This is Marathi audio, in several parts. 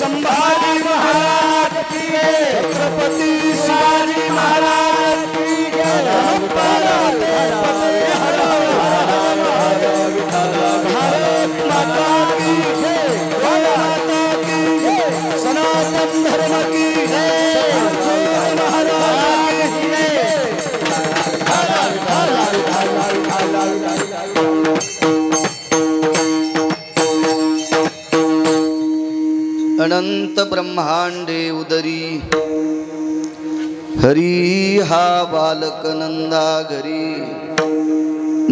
संभाजी महाराज की छत्रपति शिवाजी महाराज की भारत माता की जय, माता की जय, सनातन धर्म की अनंत ब्रह्मांडे उदरी हरी हा बालक नंदा घरी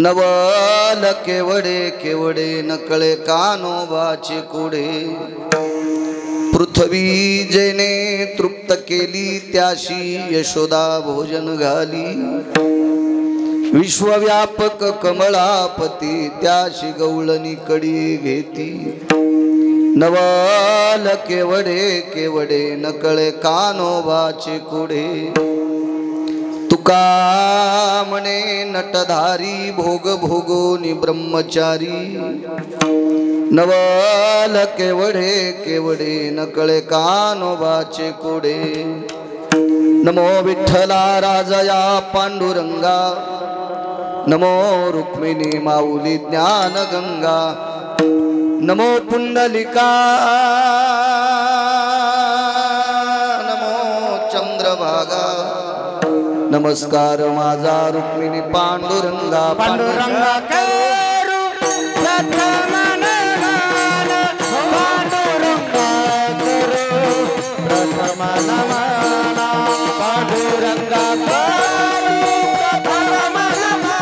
नवल केवडे केवडे नकळे कानोबाचे कुडे पृथ्वी जेने तृप्त केली त्याशी यशोदा भोजन घाली विश्वव्यापक कमळापती त्याशी गवळणी कडी घेती नवल केवडे केवडे नकळे कानोबाचे कुडे तुका म्हणे नटधारी भोग भोगोनी ब्रह्मचारी नवल केवडे केवडे नकळे कानोबाचे कुडे नमो विठ्ठला राजया पांडुरंगा नमो रुक्मिणी माऊली ज्ञान गंगा नमो पुंडलिका नमो चंद्रभागा नमस्कार माझा रुक्मिणी पांडुरंगा पांडुरंगा करू प्रथम नमन पांडुरंगा करू प्रथम नमन पांडुरंगा करू प्रथम नमन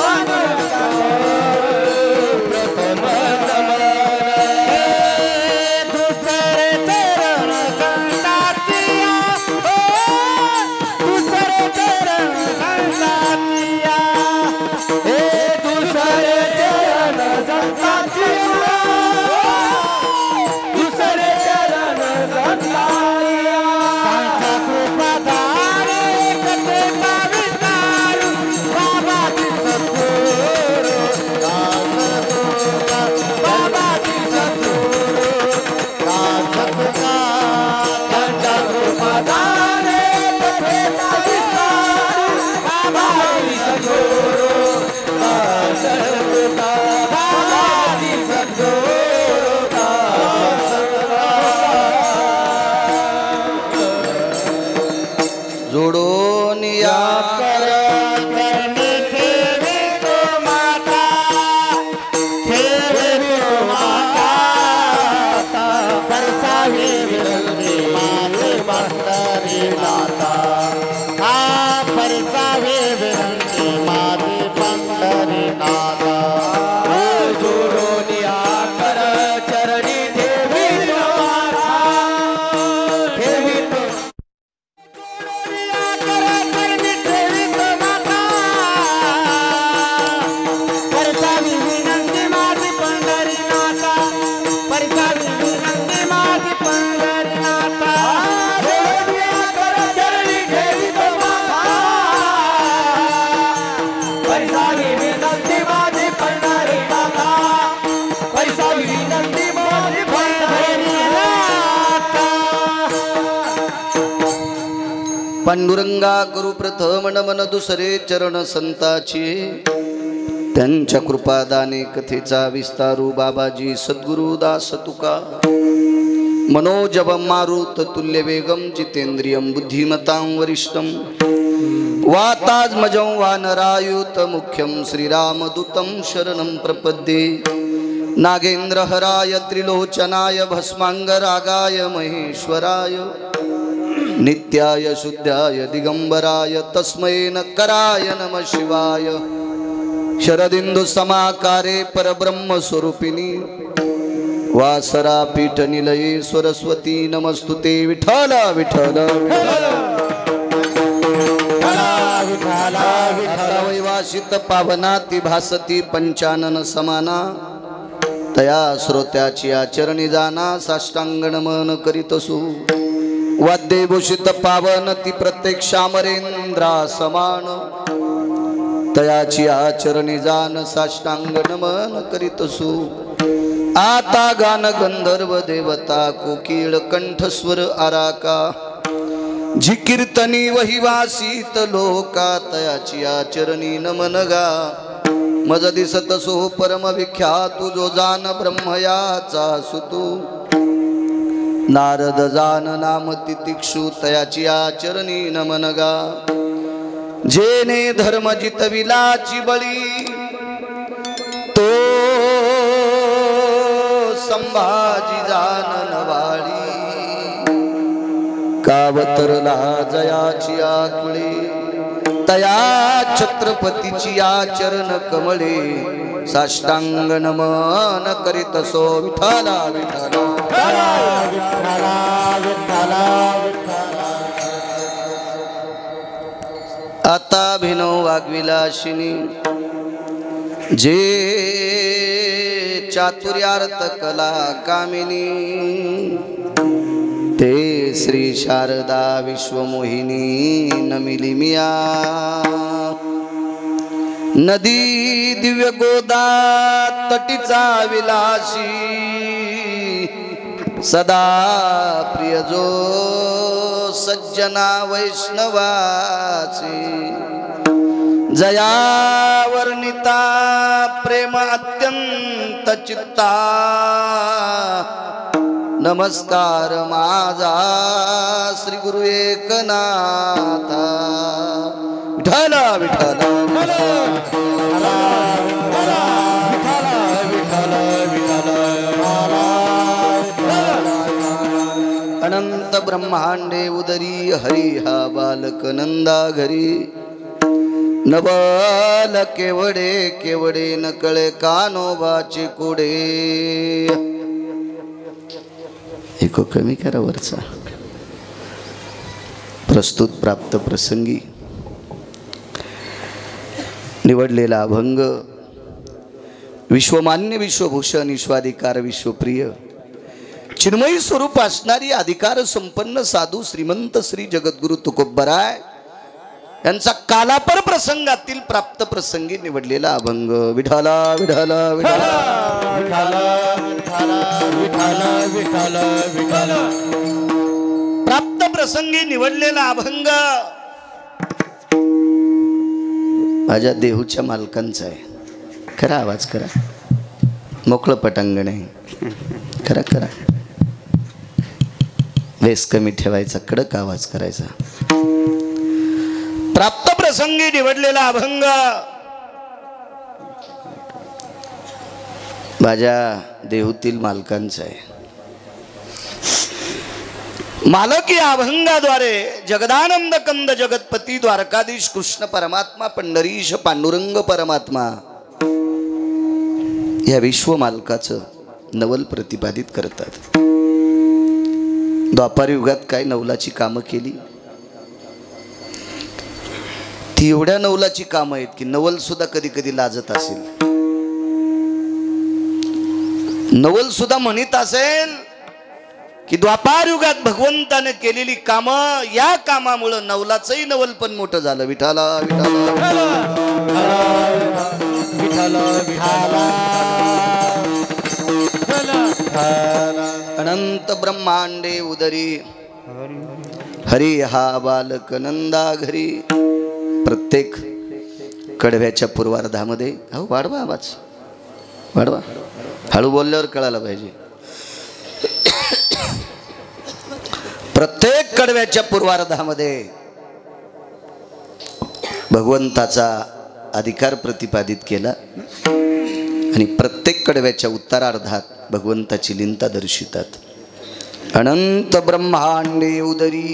पांडुरंगा प्रथम नमन दुसरे चरण संतातिया दुसरे चरण संतातिया दुसरे चरण संतातिया दुसरे चरण संतातिया कांचा कृपाधारे कथे पावितारू बाबा की सद्गुरु बाबा की सद्गुरु कांचा कृपाधारे कथे पावितारू बाबा की सद्गुरु बाबा की सद्गुरु जोडून या करणी ठेवी तो माता ठेवी तो माता परसावी विरंगी माते पंढरी माता हा परसावी विरंगी माते पंढरी माता जोडून या कर चरणी ठेवी तो माता ठेवी तो पांडुरंगा करू प्रथम नमन दुसरे चरण संताची त्यांच्या कृपादाने कथेचा विस्तारू बाबाजी सद्गुरु दास तुका मनोजवं मारुत तुल्य वेगम जितेंद्रियं बुद्धिमतां वरिष्ठं वातात्मजं वानरायुत मुख्यं श्रीरामदूतं शरणं प्रपद्ये नागेन्द्रहराय त्रिलोचनाय भस्मांगरागाय महेश्वराय नित्याय शुद्धाय दिगंबराय तस्मै नकराय नमः शिवाय शरदिंदु समाकारे परब्रह्म स्वरूपिणी वासरा पीठ निलये सरस्वती नमस्तुते विठ्ठल विठ्ठल वैवासित पावनाति भासती पंचानन समाना तया श्रोत्याची आचरणी जाना साष्टांग नमन करीतसु वाद्यभूषित पावन ती प्रत्यक्षामरेंद्रा समान तयाची आचरणी जान साष्टांग नमन करीतसु आता गान गंधर्व देवता कोकिळ कंठस्वर आराका जी कीर्तनी वहिवासीत लोका तयाची आचरणी नमन गा मज दिसत सो परम विख्यातु जो जान ब्रह्मयाचा सुतू नारद जान नाम तितिक्षु तयाची आचरणी नमन गा जेने धर्म जितविलाची बळी तो संभाजी जान नवाळी कावतरला जयाची आकुळे तया छत्रपतीची आचरण कमळे साष्टांग नमन करीत सो विठाला विठाला आता भिनव वागविलाशिनी जे चातुर्यार्थ कला कामिनी ते श्री शारदा विश्वमोहिनी नमिली मिया नदी दिव्य गोदा तटीचा विलासी सदा प्रिय जो सज्जना वैष्णवाची जया वर्णिता प्रेम अत्यंत चित्ता नमस्कार माझा श्री गुरु एकनाथा विठ्ठल अनंत ब्रह्मांडे उदरी हरी हा बालक नंदा घरी नवल केवडे केवडे नकळे कानोबाचे कोडे एको कमी करा वरचा प्रस्तुत प्राप्त प्रसंगी निवडलेला अभंग विश्वमान्य विश्वभूषण विश्वाधिकार विश्वप्रिय चिन्मयी स्वरूप असणारी अधिकार संपन्न साधू श्रीमंत श्री जगद्गुरु तुकोबराय यांचा कालापर प्रसंगातील प्राप्त प्रसंगी निवडलेला अभंग विठाला विठाला विठाला प्राप्त प्रसंगी निवडलेला अभंग माझ्या देहूच्या मालकांचा आहे खरा आवाज करा मोकळं पटांगण आहे खरा करा वेस कमी ठेवायचा कडक आवाज करायचा प्राप्त प्रसंगी निवडलेला अभंग माझ्या देहूतील मालकांचा आहे मालक या अभंगाद्वारे जगदानंद कंद जगतपती द्वारकाधीश कृष्ण परमात्मा पंढरीश पांडुरंग परमात्मा या विश्व मालकाचं नवल प्रतिपादित करतात द्वापार युगात काय नवलाची कामं केली ती एवढ्या नवलाची कामं आहेत की नवल सुद्धा कधी कधी लाजत असेल नवल सुद्धा म्हणत असेल की द्वापार युगात भगवंताने केलेली कामं या कामामुळे नवलाचंही नवल पण मोठं झालं विठाला अनंत ब्रह्मांडे उदरी हरी हा बालक नंदा घरी प्रत्येक कडव्याच्या पूर्वार्धामध्ये अहो वाढवा आवाज वाढवा हळू बोलल्यावर कळायला पाहिजे प्रत्येक कडव्याच्या पूर्वार्धामध्ये भगवंताचा अधिकार प्रतिपादित केला आणि प्रत्येक कडव्याच्या उत्तरार्धात भगवंताची लीनता दर्शितात अनंत ब्रह्मांडे उदरी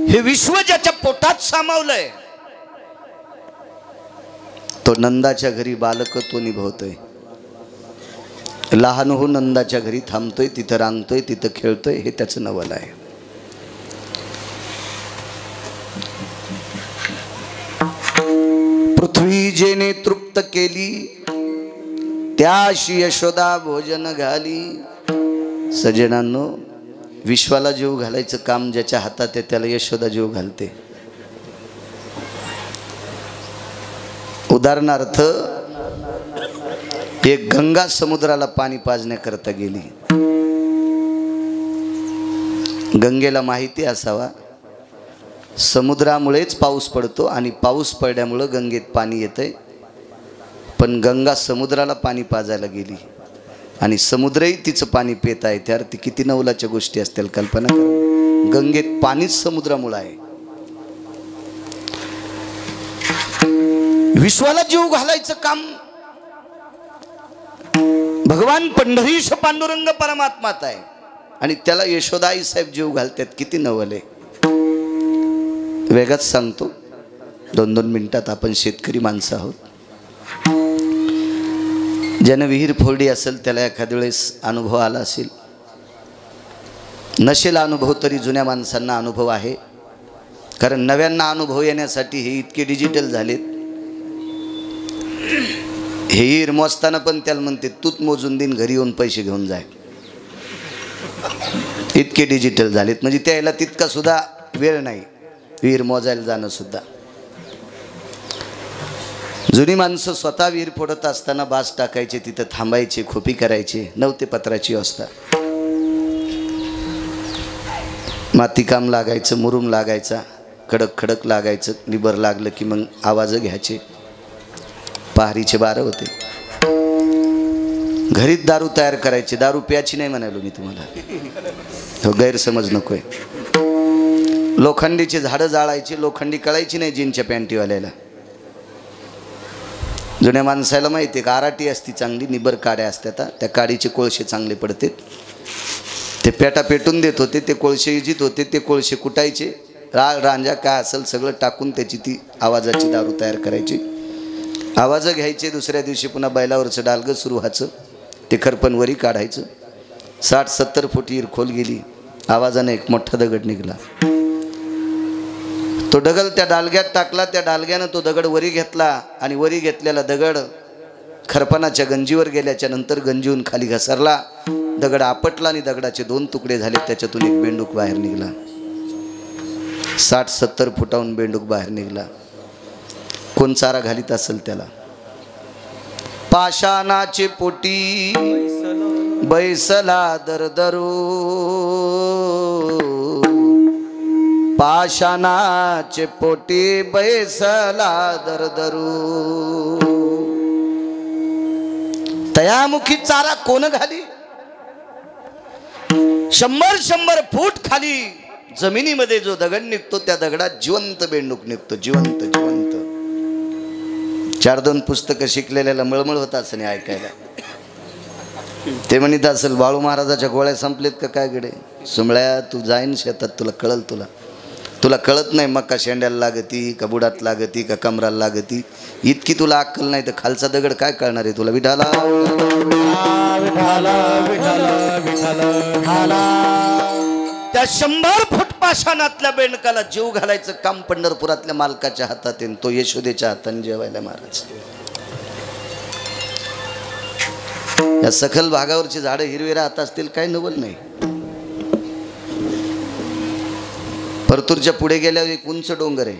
हे विश्व ज्याच्या पोटात सामावलंय तो नंदाच्या घरी बालकत्व निभवतोय लहान हो नंदाच्या घरी थांबतोय तिथं रांगतोय तिथं खेळतोय हे त्याचं नवल आहे पृथ्वी जेने तृप्त केली त्याशी यशोदा भोजन घाली सजनांनो विश्वाला जीव घालायचं काम ज्याच्या हातात आहे त्याला यशोदा जीव घालते उदाहरणार्थ एक गंगा समुद्राला पाणी पाजण्याकरता गेली. गंगेला माहिती असावा समुद्रामुळेच पाऊस पडतो आणि पाऊस पडल्यामुळं गंगेत पाणी येतंय. पण गंगा समुद्राला पाणी पाजायला गेली आणि समुद्रही तिचं पाणी पित आहे. त्यावर ती किती नवलाच्या गोष्टी असतील कल्पना करा. गंगेत पाणीच समुद्रामुळे आहे. विश्वाला जीव घालायचं काम भगवान पंढरीश पांडुरंग परमात्मात आहे आणि त्याला यशोदाई साहेब जीव घालतात. किती नवले. वेगळाच सांगतो 2-2 मिनिटात. आपण शेतकरी माणसं आहोत. ज्यानं विहीर फोडली असेल त्याला एखाद्या वेळेस अनुभव आला असेल. नसेल अनुभव तरी जुन्या माणसांना अनुभव आहे. कारण नव्यांना अनुभव येण्यासाठी हे इतके डिजिटल झालेत. हे हिर मोजताना पण त्याला म्हणते तूच मोजून देईन, घरी येऊन पैसे घेऊन जाय. इतके डिजिटल झालेत म्हणजे त्याला तितका सुद्धा वेळ नाही विहीर मोजायला जाणं सुद्धा. जुनी माणसं स्वतः विहीर फोडत असताना बास टाकायचे, तिथं थांबायचे, खोपी करायचे. नव्हते पत्राची अवस्था. मातीकाम लागायचं, मुरुम लागायचा, खडक खडक लागायचं. निबर लागलं की मग आवाज घ्यायचे. पहारीचे 12 होते. घरीच दारू तयार करायची. दारू प्यायची नाही म्हणालो मी तुम्हाला, तो गैरसमज नकोय. लोखंडीचे झाडं जाळायची. लोखंडी कळायची नाही जीनच्या पॅन्टीवाल्याला. जुन्या माणसाला माहिती आहे का आराटी असती चांगली, निबर काड्या असतात. त्या काडीचे कोळशे चांगले पडते. ते पेटा पेटून देत होते. ते कोळशे इजित होते. ते कोळशे कुटायचे. राळ रांजा काय असेल सगळं टाकून त्याची ती आवाजाची दारू तयार करायची. आवाज घ्यायचे. दुसऱ्या दिवशी पुन्हा बैलावरचं डालगं सुरू व्हायचं. ते खरपण वरी काढायचं. 60-70 फूट विहीर खोल गेली. आवाजाने एक मोठा दगड निघाला. तो दगड त्या डालग्यात टाकला. त्या डालग्यानं तो दगड वरी घेतला आणि वरी घेतलेला दगड खरपणाच्या गंजीवर गेल्याच्या नंतर गंजीहून खाली घसरला. दगड आपटला आणि दगडाचे 2 तुकडे झाले. त्याच्यातून एक बेंडूक बाहेर निघाला. 60-70 फुटाहून बेंडूक बाहेर निघाला. कोण चारा घालीत असेल त्याला. पाषाणाचे पोटी बैसला दरदरू. पाषाणाचे पोटी बैसला दरदरू. तयामुखी चारा कोण घाली. 100-100 फूट खाली जमिनीमध्ये जो दगड निघतो त्या दगडात जिवंत बेंडूक निघतो. जिवंत जिवंत. 4-2 पुस्तकं शिकलेल्याला मळमळ होत असं नाही ऐकायला. ते म्हणत असेल बाळू महाराजाच्या गोळ्या संपलेत का काय गडे. सुमळ्या तू जाईन शेतात तुला कळल. तुला कळत नाही मका शेंड्याला लागती का बुडात लागती का कमराला लागती. इतकी तुला अक्कल नाही तर खालचा दगड काय कळणार आहे तुला. विठाला त्या 100 फूट पाषाणातल्या बेंडकाला जीव घालायचं काम पंढरपुरातल्या मालकाच्या हातात आहे. तो यशोदेच्या हाताने जेवायला महाराज. या सखल भागावरची झाडं हिरवी राहत असतील काय नवल नाही. परतूरच्या पुढे गेल्यावर एक उंच डोंगर आहे.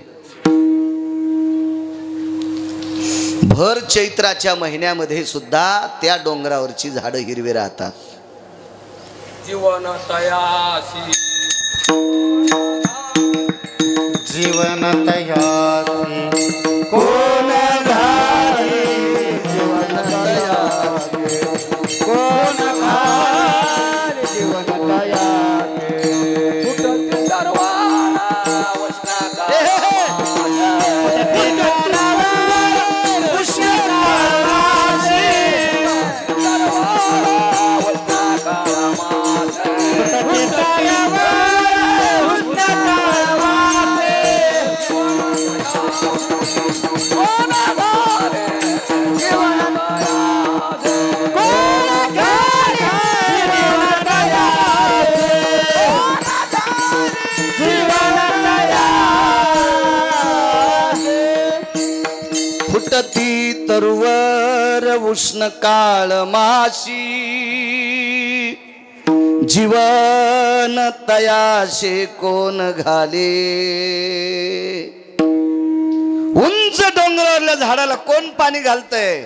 भर चैत्राच्या महिन्यामध्ये सुद्धा त्या डोंगरावरची झाडं हिरवी राहतात. जीवन तयासी जीवन तयासी कोण घाले. जीवन तयासी कोण घाले. जीवन तयासी फुटत दरवाजा वसना फुटती तरुवर उष्ण काळ माशी. जीवन तयाशे कोण घाले. उंच डोंगरावरल्या झाडाला कोण पाणी घालतंय.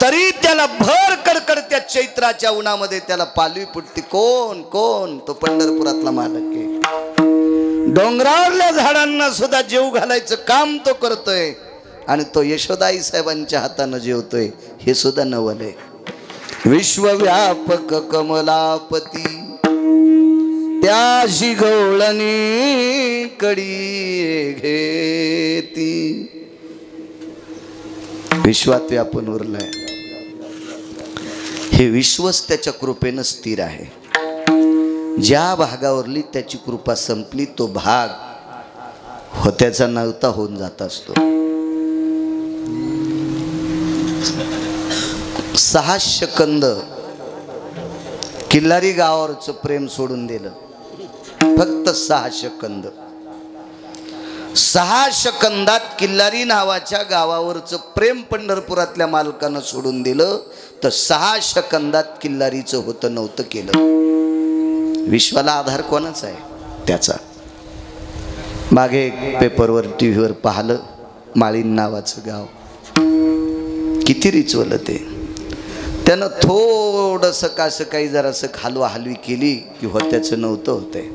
तरी त्याला भर कडकडत्या चैत्राच्या उन्हामध्ये त्याला पालवी फुटती. कोण कोण? तो पंढरपुरातला मालक आहे. डोंगरावरल्या झाडांना सुद्धा जीव घालायचं काम तो करतोय आणि तो यशोदाई साहेबांच्या हातानं जेवतोय. हे सुद्धा नवल आहे. विश्वव्यापक कमलापती त्याशी गवळणी कडी घेती. विश्वात व्यापून उरलाय. हे विश्वच त्याच्या कृपेनं स्थिर आहे. ज्या भागावरली त्याची कृपा संपली तो भाग होत्याचा नव्हता होऊन जात असतो. 6 शकंद किल्लारी गावावरचं प्रेम सोडून दिलं. फक्त 6 शकंद. 6 शकंदात किल्लारी नावाच्या गावावरचं प्रेम पंढरपुरातल्या मालकानं सोडून दिलं. तर 6 शकंदात किल्लारीचं होतं नव्हतं केलं. विश्वाला आधार कोणाचा आहे? त्याचा. मागे एक पेपरवर टीव्हीवर पाहिलं, माळीन नावाचं गाव किती रिचवलं ते. त्यानं थोडंसं कसं काही जरासं खालवा हलवी केली की होत्याचं नव्हतं होतंय.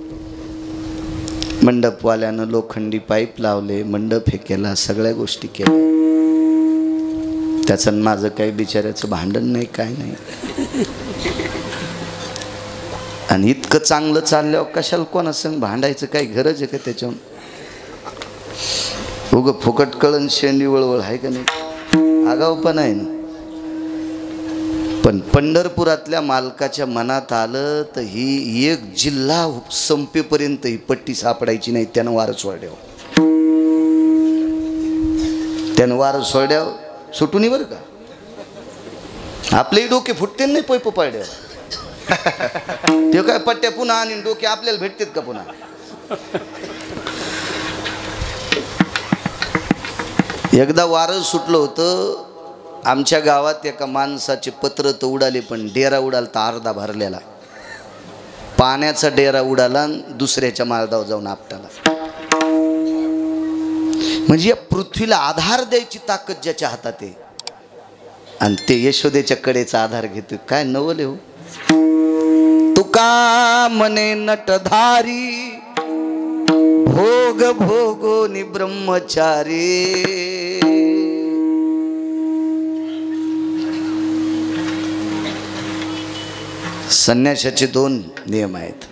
मंडपवाल्यानं लोखंडी पाईप लावले, मंडप हे केला, सगळ्या गोष्टी केल्या. त्याचं माझं काही बिचाऱ्याचं भांडण नाही, काय नाही. आणि इतकं चांगलं चालल्यावर कशाला कोणासंग भांडायचं? काही गरज आहे का त्याच्यावर? उगं फुकट कळण शेंडी वळवळ आहे का नाही? आगाव पण आहे ना. पण पंढरपुरातल्या मालकाच्या मनात आलं तर ही एक जिल्हा संपेपर्यंत ही पट्टी सापडायची नाही. त्यानं वारं सोडल्यावर, त्यानं वारं सोडल्यावर सुटून बरं का. आपलेही डोके फुटते नाही पैप पाड्यावर. ते काय पट्ट्या पुन्हा आणि डोके आपल्याला भेटतात का पुन्हा? एकदा वारं सुटलं होतं. आमच्या गावात एका माणसाचे पत्र तर उडाले, पण डेरा उडाला तर अर्धा भरलेला. पाण्याचा डेरा उडाला आणि दुसऱ्याच्या माळदावर जाऊन आपटाला. म्हणजे या पृथ्वीला आधार द्यायची ताकद ज्याच्या हातात आहे आणि ते यशोदेच्या कडेचा आधार घेतोय. काय नवल हो. तुका मने नटधारी भोग भोगोनी ब्रह्मचारी. संन्याशाचे 2 नियम आहेत.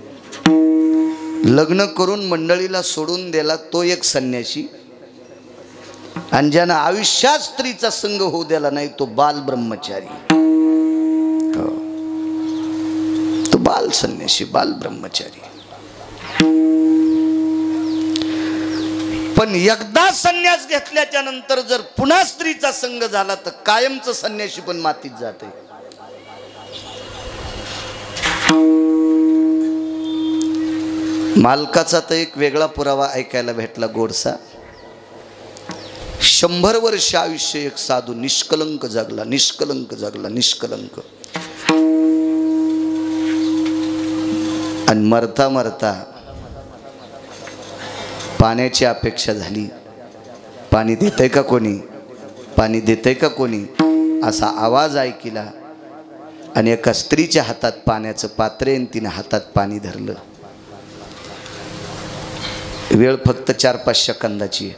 लग्न करून मंडळीला सोडून दिला तो एक संन्याशी, आणि ज्यानं आयुष्यात स्त्रीचा संग होऊ दिला नाही तो बाल ब्रह्मचारी. तो बाल संन्याशी, बाल ब्रह्मचारी. पण एकदा संन्यास घेतल्याच्या नंतर जर पुन्हा स्त्रीचा संग झाला तर कायमचं संन्याशी पण मातीत जाते. मालकाचा तर एक वेगळा पुरावा ऐकायला भेटला. गोडसा 100 वर्ष आयुष्य एक साधू निष्कलंक जगला, निष्कलंक जगला, निष्कलंक. आणि मरता मरता पाण्याची अपेक्षा झाली. पाणी देतंय का कोणी, पाणी देतंय का कोणी असा आवाज ऐकला. आणि एका स्त्रीच्या हातात पाण्याचं पात्र आहे, तिने हातात पाणी धरलं. वेळ फक्त 4-5 सेकंदाची आहे.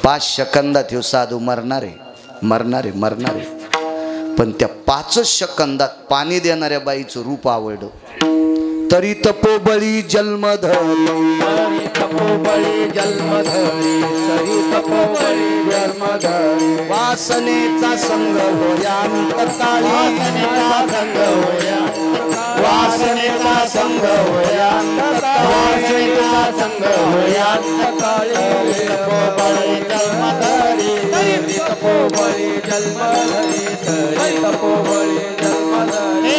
5 सेकंदात ह्यो साधू मरणारे मरणारे मरणारे. पण त्या 5 सेकंदात पाणी देणाऱ्या बाईचं रूप आवडलं. तरी तपोबळी जन्मधरी, तरी तपोबळी जन्मधरी, तरी तपोबळी जन्मधरी. वासनेचा संग होया अंतकाळी, वासनेचा संग होया, वासनेचा संग होया अंतकाळी, वासनेचा संग होया अंतकाळी. तपोबळी जन्मधरी, तरी तपोबळी जन्मधरी, तरी तपोबळी जन्मधरी.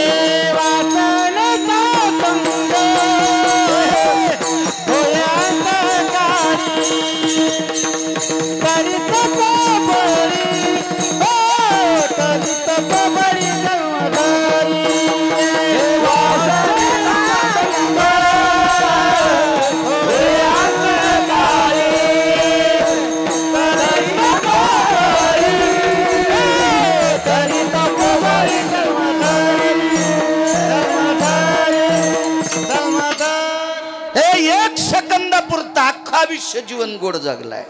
आयुष्य जीवन गोड जगलाय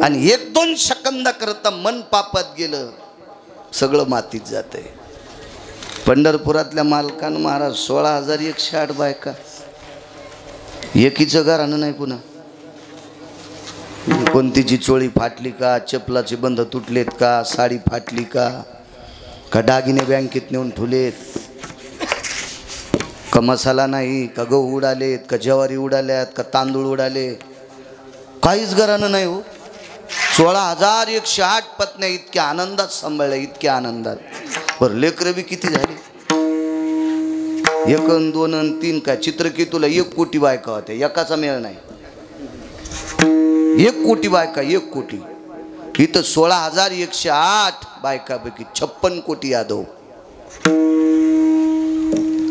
आणि 1-2 सेकंदाकरता मन पापात गेलं सगळं मातीत जाते. पंढरपुरातल्या मालकानं महाराज 16,108 बायका, एकीचं घरानं नाही. पुन्हा कोणतीची चोळी फाटली का, चपलाचे बंध तुटलेत का, साडी फाटली का दागिने बँकेत नेऊन ठुलेत का, मसाला नाही का, गहू उडालेत का, ज्वारी उडाल्यात का, तांदूळ उडाले, काहीच घरानं नाही हो. 16,108 पत्न्या इतक्या आनंदात सांभाळल्या, इतक्या आनंदात. बरं लेकरं बी किती झाली, 1 अन् 2 अन् 3 काय, चित्रकेतूला 1 कोटी बायका होत्या, एकाचा मेळ नाही. 1 कोटी बायका, 1 कोटी. इथं 16,108 बायकापैकी 56 कोटी यादव,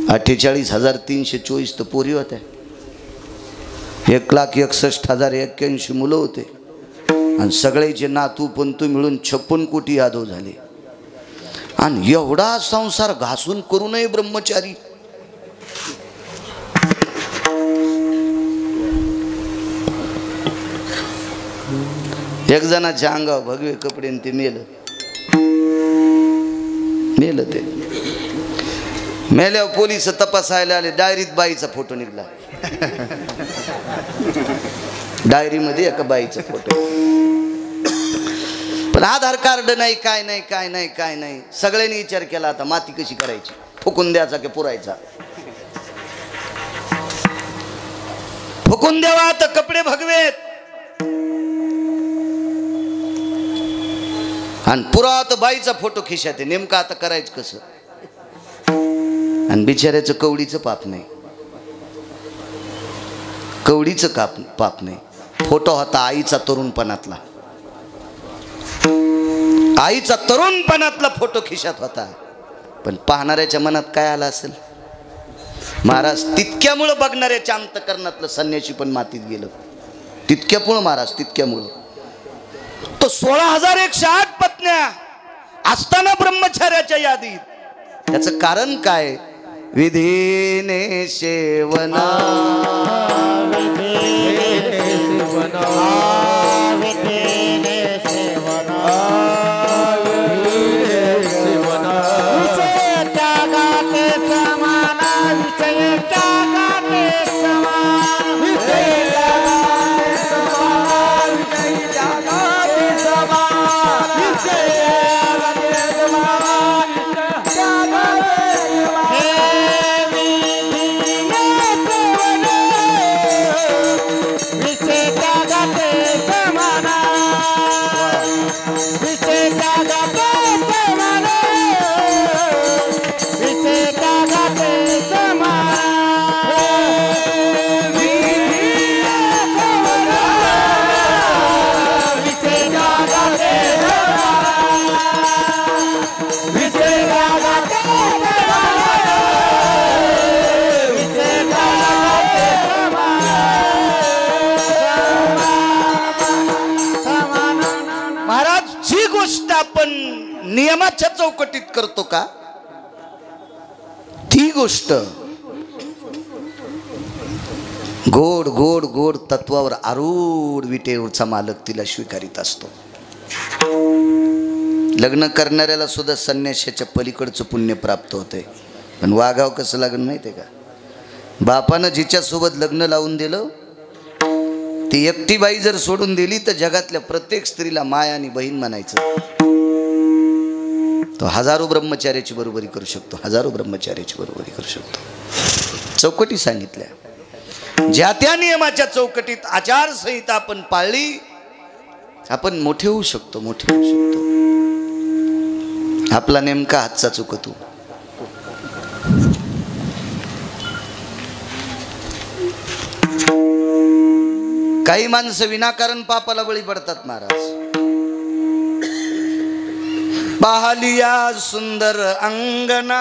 48,324 तर पोरी होत्या, 1,61,081 मुलं होते आणि सगळ्याचे नातू पंतू मिळून 56 कोटी यादव झाले. आणि एवढा संसार घासून करू नये ब्रह्मचारी. एक जणाच्या अंगावर भगवे कपडे ते मेलं ते मेल्यावर पोलीस तपासायला आले. डायरीत बाईचा फोटो निघाला, डायरीमध्ये एका बाईचा फोटो. पण आधार कार्ड नाही, काय नाही, काय नाही, काय नाही. सगळ्यांनी विचार केला आता माती कशी करायची, फुकून द्यायचा की पुरायचा. फुकून द्यावा तर कपडे भगवेत आणि पुरावा तर बाईचा फोटो खिशात आहे. नेमकं आता करायचं कसं. आणि बिचाऱ्याचं कवडीचं पाप नाही, कवडीचं पाप नाही. फोटो होता आईचा तरुणपणातला, आईचा तरुणपणातला फोटो खिशात होता. पण पाहणाऱ्याच्या मनात काय आलं असेल महाराज. तितक्यामुळं बघणाऱ्याच्या अंतकरणातलं संन्याशी पण मातीत गेलं. तितक्यामुळं महाराज, तितक्यामुळं. तो 16,108 पत्न्या असताना ब्रह्मचार्याच्या यादीत. त्याचं कारण काय. विधीने सेवना, नियमाच्या चौकटीत करतो का ती गोष्ट गोड गोड गोड तत्वावर आरूढ विटेवरचा मालक तिला स्वीकारित असतो. लग्न करणाऱ्याला सुद्धा संन्याशाच्या पलीकडचं पुण्य प्राप्त होते. पण वागाव कसं लागण माहिती आहे का. बापानं जिच्या सोबत लग्न लावून दिलं ती एकटी बाई जर सोडून दिली तर जगातल्या प्रत्येक स्त्रीला माय आणि बहीण म्हणायचं. तो हजारो ब्रह्मचार्याची बरोबरी करू शकतो, हजारो ब्रह्मचार्याची बरोबरी करू शकतो. चौकटी सांगितल्या, ज्या त्या नियमाच्या चौकटीत आचारसंहिता आपण पाळली आपण मोठे होऊ शकतो, मोठे होऊ शकतो. आपला नेमका हातचा चुकतो. काही माणसं विनाकारण पापाला बळी पडतात महाराज. पाहलिया सुंदर अंगना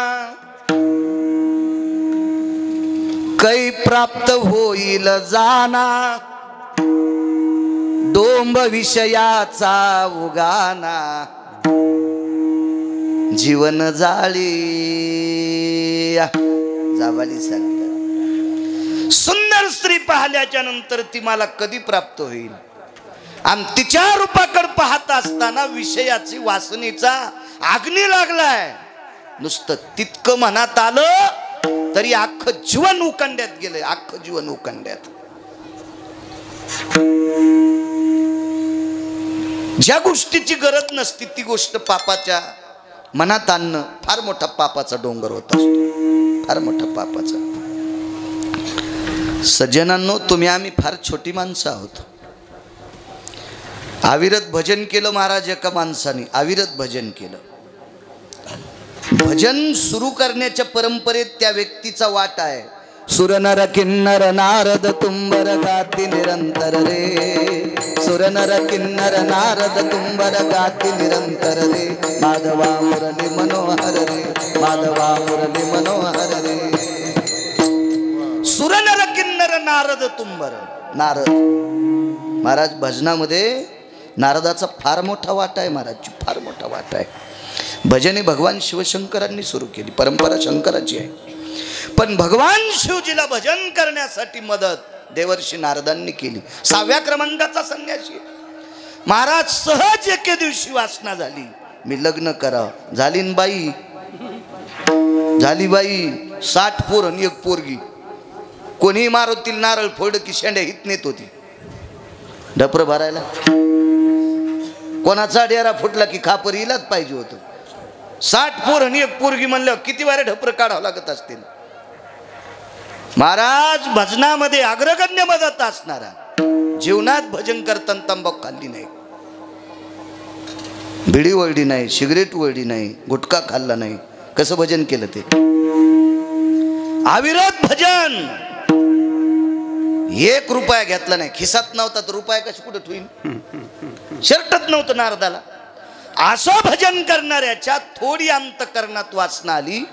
कै प्राप्त होईल जाना, डोंब विषयाचा उगाना, जीवन जाळी जावाली सांगतात. सुंदर स्त्री पाहिल्याच्या नंतर ती मला कधी प्राप्त होईल? आणि तिच्या रूपाकडे पाहत असताना विषयाची वासनेचा अग्नी लागलाय. नुसतं तितकं मनात आलं तरी अख्खं जीवन उकंड्यात गेलंय, अख्खं जीवन उकंड्यात. ज्या गोष्टीची गरज नसती ती गोष्ट पापाच्या मनात आणणं फार मोठा पापाचा डोंगर होत असतो, फार मोठा पापाचा. सज्जनांनो, तुम्ही आम्ही फार छोटी माणसं आहोत. अविरत भजन केलं महाराज एका माणसाने, अविरत भजन केलं. भजन सुरू करण्याच्या परंपरेत त्या व्यक्तीचा वाटा आहे. सुरनर किन्नर नारद तुंबर गाती निरंतर रे, सुरनर किन्नर नारद तुंबर गाती निरंतर रे, माधवा मुरली मनोहर रे, माधवा मुरली मनोहर रे. सुरनर किन्नर नारद तुंबर. नारद महाराज भजनामध्ये नारदाचा फार मोठा वाटा आहे, महाराजची फार मोठा वाटा आहे. भजने भगवान शिवशंकरांनी सुरू केली, परंपरा शंकराची आहे. पण भगवान शिवजीला भजन करण्यासाठी मदत देवर्षी नारदांनी केली. 6व्या क्रमांकाचा संन्यासी महाराज. सहज एके दिवशी वासना झाली, मी लग्न करावं. झाली न बाई, झाली बाई. 60 पोरं एक पोरगी. कोणी मारुतील नारळ फोड की शेंड्या हित नेत होती ढपर भरायला. कोणाचा डेरा फुटला की खापर इलाच पाहिजे होतं. 60 पोरं एक पोरगी म्हणल्यावर किती वारे ढपर काढावं लागत असतील. महाराज भजनामध्ये अग्रगण्य मदत असणारा, जीवनात भजन करताना तंबाखू खाल्ली नाही, बिडी वळली नाही, सिगरेट वळली नाही, गुटखा खाल्ला नाही. कसं भजन केलं ते? अविरत भजन. 1 रुपया घेतला नाही, खिसात नव्हता तर रुपया कशी कुठं ठेवीन? शर्टच नव्हतं नारदाला. असं भजन करणाऱ्याच्या थोडी अंतकरणात वासना आली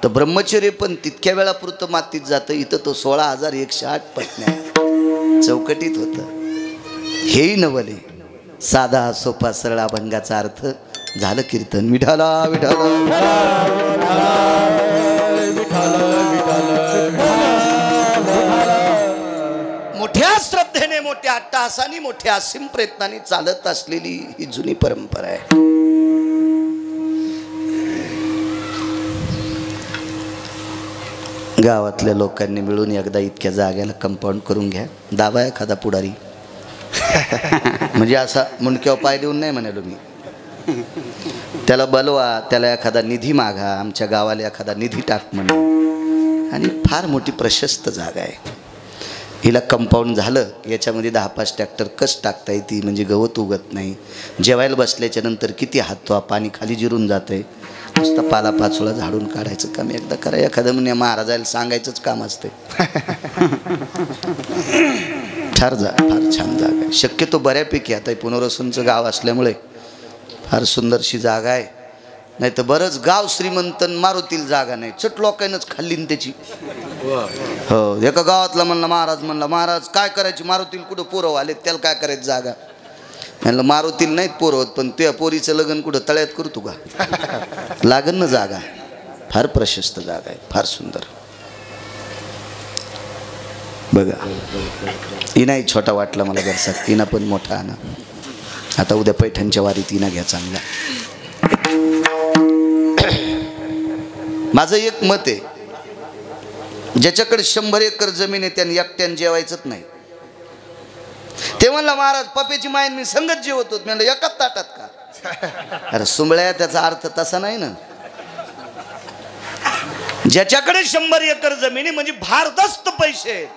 तर ब्रह्मचर्य पण तितक्या वेळापुरतं मातीत जातं. इथं तो 16,108 पत्न्या चौकटीत होत. हेही नवले साधा सोपा सरळ अभंगाचा अर्थ झालं कीर्तन. विठाला विठाला मोठ्या श्रद्धेने, मोठ्या अट्टहासाने, मोठ्या असीम प्रयत्नाने चालत असलेली ही जुनी परंपरा आहे. गावातल्या लोकांनी मिळून एकदा इतक्या जाग्याला कंपाऊंड करून घ्या. दाबा एखादा पुढारी, म्हणजे असा मुंडक्यावर पाय देऊन नाही म्हणालो मी. त्याला बलवा, त्याला एखादा निधी मागा, आमच्या गावाला एखादा निधी टाक म्हणून. आणि फार मोठी प्रशस्त जागा आहे. हिला कंपाऊंड झालं, याच्यामध्ये 10-5 ट्रॅक्टर कस टाकता येते, म्हणजे गवत उगत नाही. जेवायला बसल्याच्या नंतर किती हातवा पाणी खाली जिरून जाते. नुसता पाला पाचोळा झाडून काढायचं काम एकदा करा. एखादं म्हणजे महाराजाला सांगायचंच काम असते. फार छान जागा आहे. शक्यतो बऱ्यापैकी आता पुनर्वसूंचं गाव असल्यामुळे फार सुंदरशी जागा आहे. नाही तर बरंच गाव श्रीमंत, मारुतील जागा नाही. चट लोकांनाच खाल्ली ना त्याची. हो, एका गावातला म्हणला महाराज काय करायची, मारुतील कुठं पोरं आले, त्याला काय करायचं जागा? म्हणलं मारुतील नाहीत पोरं होत, पण त्या पोरीचं लग्न कुठं तळ्यात करतो का? लागन ना जागा. फार प्रशस्त जागा आहे, फार सुंदर. बघा, इनाही छोटा वाटला मला जरसा, इना पण मोठा आणा. आता उद्या पैठणच्या वारीत इना घ्या चांगला. माझं एक मत आहे, ज्याच्याकडे 100 एकर जमीन आहे त्याने एकट्याने जेवायचंच नाही. ते म्हणला महाराज पप्याची मायन मी संगत जेवत होत. म्हणलं एकाच ताटात का? अरे सुंबळ्या, त्याचा अर्थ तसा नाही ना. ज्याच्याकडे 100 एकर जमीन म्हणजे भारदस्त पैसे आहेत,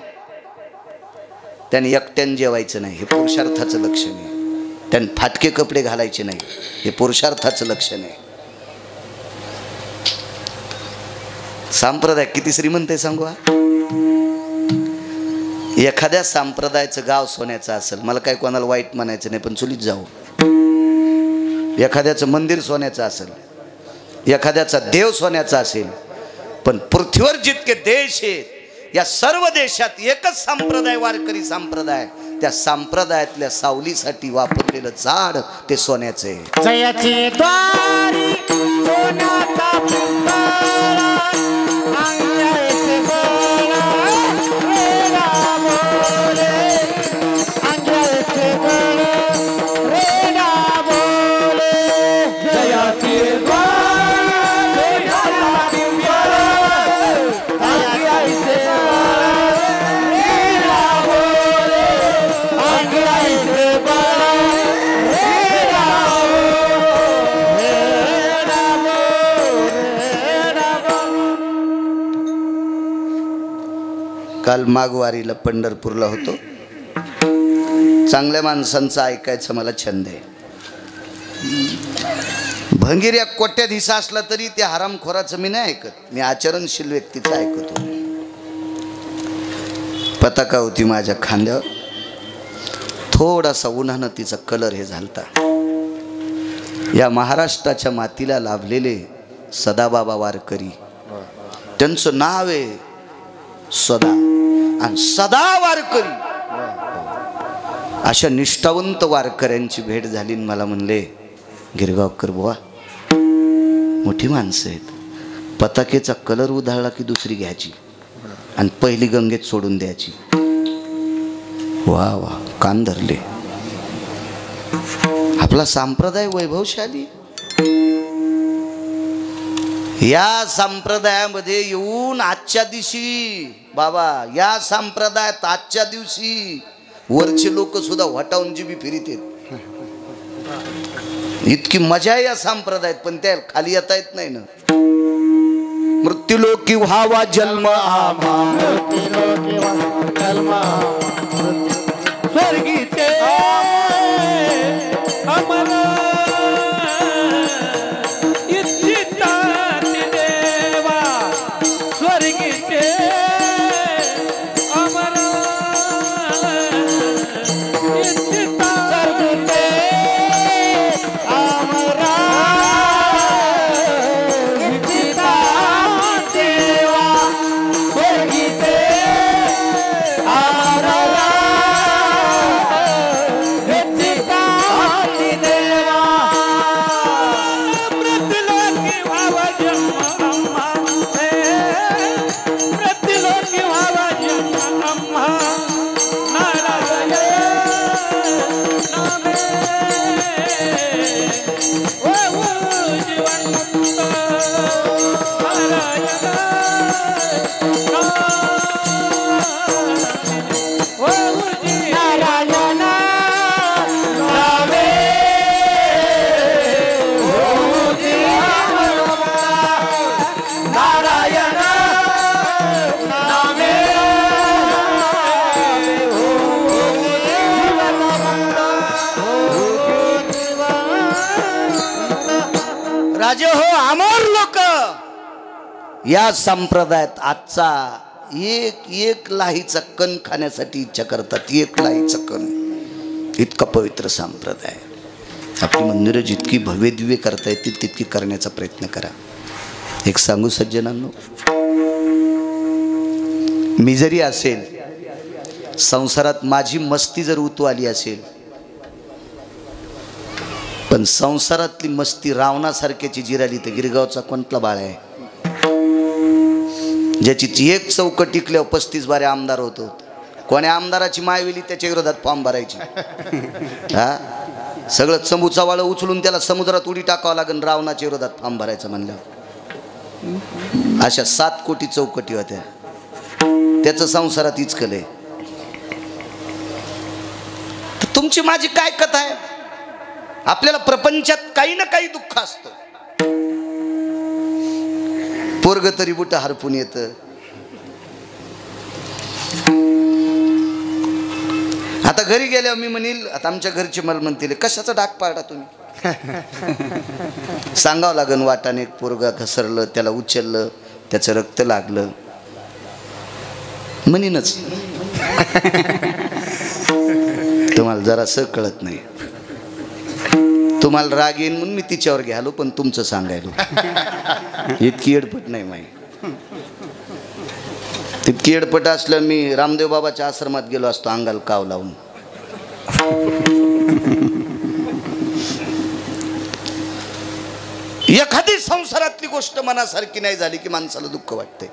त्याने एकट्याने जेवायचं नाही, हे पुरुषार्थाचं लक्षण आहे. त्याने फाटके कपडे घालायचे नाही, हे पुरुषार्थाचं लक्षण आहे. संप्रदाय किती श्रीमंत आहे सांगू. एखाद्या संप्रदायाचं गाव सोन्याचं असेल, मला काय कोणाला वाईट म्हणायचं नाही, पण चुलीत जाऊ. एखाद्याचं मंदिर सोन्याचं असेल, एखाद्याचा देव सोन्याचा असेल, पण पृथ्वीवर जितके देश आहेत या सर्व देशात एकच संप्रदाय, वारकरी संप्रदाय. त्या संप्रदायातल्या सावलीसाठी वापरलेलं झाड ते सोन्याचं आहे. जयाची द्वारी सोन्याचा पिंपळा, अंगाचे गोळा, काल माघवारीला पंढरपूरला होतो. चांगल्या माणसांचं ऐकायचं मला छंद आहे. भंगीऱ्या कोट्याधीश असला तरी त्या हरामखोराचं मी नाही ऐकत. मी आचरणशील व्यक्तीचं ऐकतो. पताका होती माझ्या खांद्यावर. थोडासा उन्हानं तिचा कलर हे झालता. या महाराष्ट्राच्या मातीला लाभलेले सदाबाबा वारकरी, त्यांचं नाव आहे सदा, आणि सदा वारकरी. अशा निष्ठावंत वारकऱ्यांची भेट झाली. मला म्हणले, गिरगावकर बुवा मोठी माणसं आहेत, पताकेचा कलर उधळला की दुसरी घ्यायची आणि पहिली गंगेत सोडून द्यायची. वा वा, कान धरले. आपला संप्रदाय वैभवशाली. या संप्रदायामध्ये येऊन आजच्या दिवशी बाबा, या संप्रदायात आजच्या दिवशी वरचे लोक सुद्धा वटावून जीबी फिरीत आहेत. इतकी मजा आहे या संप्रदायात, पण त्या खाली येता येत नाही ना. मृत्यूलोकी व्हावा जन्म आम्हा, स्वर्गीचे अमर इच्छितात देवा, स्वर्गीचे अमर इच्छितात अमरा इच्छितात देवा, स्वर्गीचे राजे हो, अमर लोक या संप्रदायात आजचा एक एक लाहीचा कण खाण्यासाठी इच्छा करतात. एक लाहीचा कण. इतका पवित्र संप्रदाय. आपली मंदिरं जितकी भव्य दिव्य करता येतील तितकी करण्याचा प्रयत्न करा. एक सांगू सज्जनांनो, मी जरी असेल संसारात, माझी मस्ती जर उतू आली असेल, पण संसारातली मस्ती रावणासारख्याची जिराली तर गिरगावचा कोणता बाळ आहे ज्याची एक चौकट टिकल्यावर 35 बारे आमदार होतो. कोण्या आमदाराची मायविली त्याच्या विरोधात फॉर्म भरायची. हा, सगळं चंबूचा वाळं उचलून त्याला समुद्रात उडी टाकावं लागेल रावणाच्या विरोधात फॉर्म भरायचं म्हणल्यावर. अशा 7 कोटी चौकटी होत्या. त्याचं संसारात इचकलंय. तुमची माझी काय कथा आहे? आपल्याला प्रपंचात काही ना काही दुःख असतं. पोरग तरी बुट हरपून येतं. आता घरी गेल्यावर मी म्हणील, आता आमच्या घरचे मला म्हणतील, कशाचा डाक पाडा तुम्ही? सांगावं लागन, वाटाने एक पोरगा घसरलं, त्याला उचललं, त्याचं रक्त लागलं म्हणीनच. तुम्हाला जरासं कळत नाही. तुम्हाला राग येईन म्हणून मी तिच्यावर घ्यालो, पण तुमचं सांगायलो. इतकी एडपट नाही माही. तितकी एडपट असलं मी रामदेव बाबाच्या आश्रमात गेलो असतो अंगाला काव लावून. एखादी संसारातली गोष्ट मनासारखी नाही झाली की माणसाला दुःख वाटते.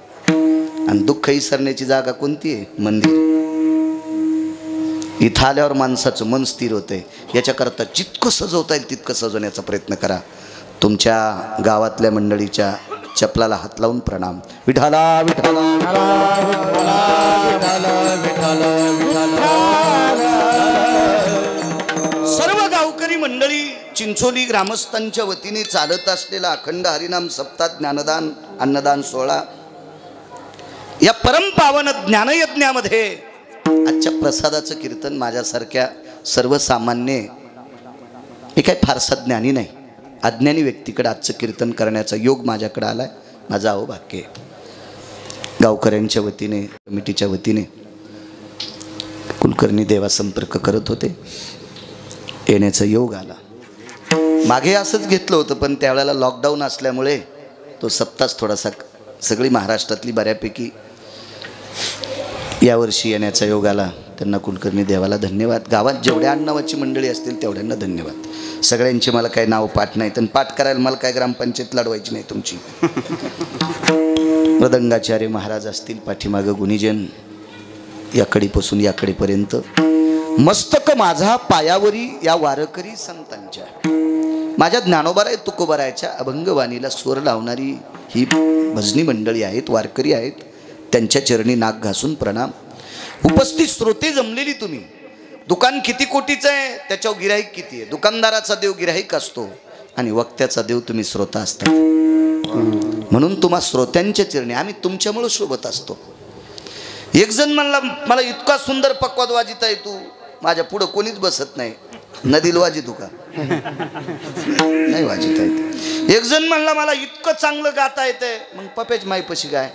आणि दुःख विसरण्याची जागा कोणती आहे? मंदिर. इथं आल्यावर माणसाचं मन स्थिर होतंय. याच्याकरता जितकं सजवता येईल तितकं सजवण्याचा प्रयत्न करा. तुमच्या गावातल्या मंडळीच्या चपलाला हात लावून प्रणाम. विठाला विठाला सर्व गावकरी मंडळी, चिंचोली ग्रामस्थांच्या वतीने चालत असलेला अखंड हरिनाम सप्ताह, ज्ञानदान, अन्नदान सोहळा या परमपावन ज्ञानयज्ञामध्ये आजच्या प्रसादाचं कीर्तन माझ्यासारख्या सर्वसामान्य, मी काही फारसा ज्ञानी नाही, अज्ञानी व्यक्तीकडे आजचं कीर्तन करण्याचा योग माझ्याकडे आलाय. माझं अहोभाग्य आहे. गावकऱ्यांच्या वतीने, कमिटीच्या वतीने कुलकर्णी देवा संपर्क करत होते, येण्याचा योग आला. मागे असंच घेतलं होतं, पण त्यावेळेला लॉकडाऊन असल्यामुळे तो सप्तास थोडासा सगळी महाराष्ट्रातली बऱ्यापैकी यावर्षी येण्याचा योग आला. त्यांना कुलकर्णी देवाला धन्यवाद. गावात जेवढ्या आडनावाची मंडळी असतील तेवढ्यांना धन्यवाद. सगळ्यांचे मला काही नाव पाठ नाहीत आणि पाठ करायला मला काय ग्रामपंचायत लढवायची नाही तुमची. मृदंगाचार्य महाराज असतील, पाठीमागं गुणीजन, याकडीपासून याकडीपर्यंत मस्तक माझा पायावरी या वारकरी संतांच्या, माझ्या ज्ञानोबाराय तुकोबारायच्या अभंगवाणीला स्वर लावणारी ही भजनी मंडळी आहेत, वारकरी आहेत. त्यांच्या चरणी नाक घासून प्रणाम. उपस्थित श्रोते जमलेली तुम्ही. दुकान किती कोटीचं आहे त्याच्यावर गिराईक किती आहे. दुकानदाराचा देव गिराईक असतो आणि वक्त्याचा देव तुम्ही श्रोता असता. म्हणून तुम्हा श्रोत्यांच्या चरणी आम्ही तुमच्यामुळे शोभत असतो. एक जण म्हणला, मला इतका सुंदर पक्वाद वाजिता येतो, माझ्या पुढं कोणीच बसत नाही, नदीला वाजितो का? नाही वाजिता येत. एक जण म्हणला, मला इतकं चांगलं गाता येतंय, मग पपेच माईपाशी काय?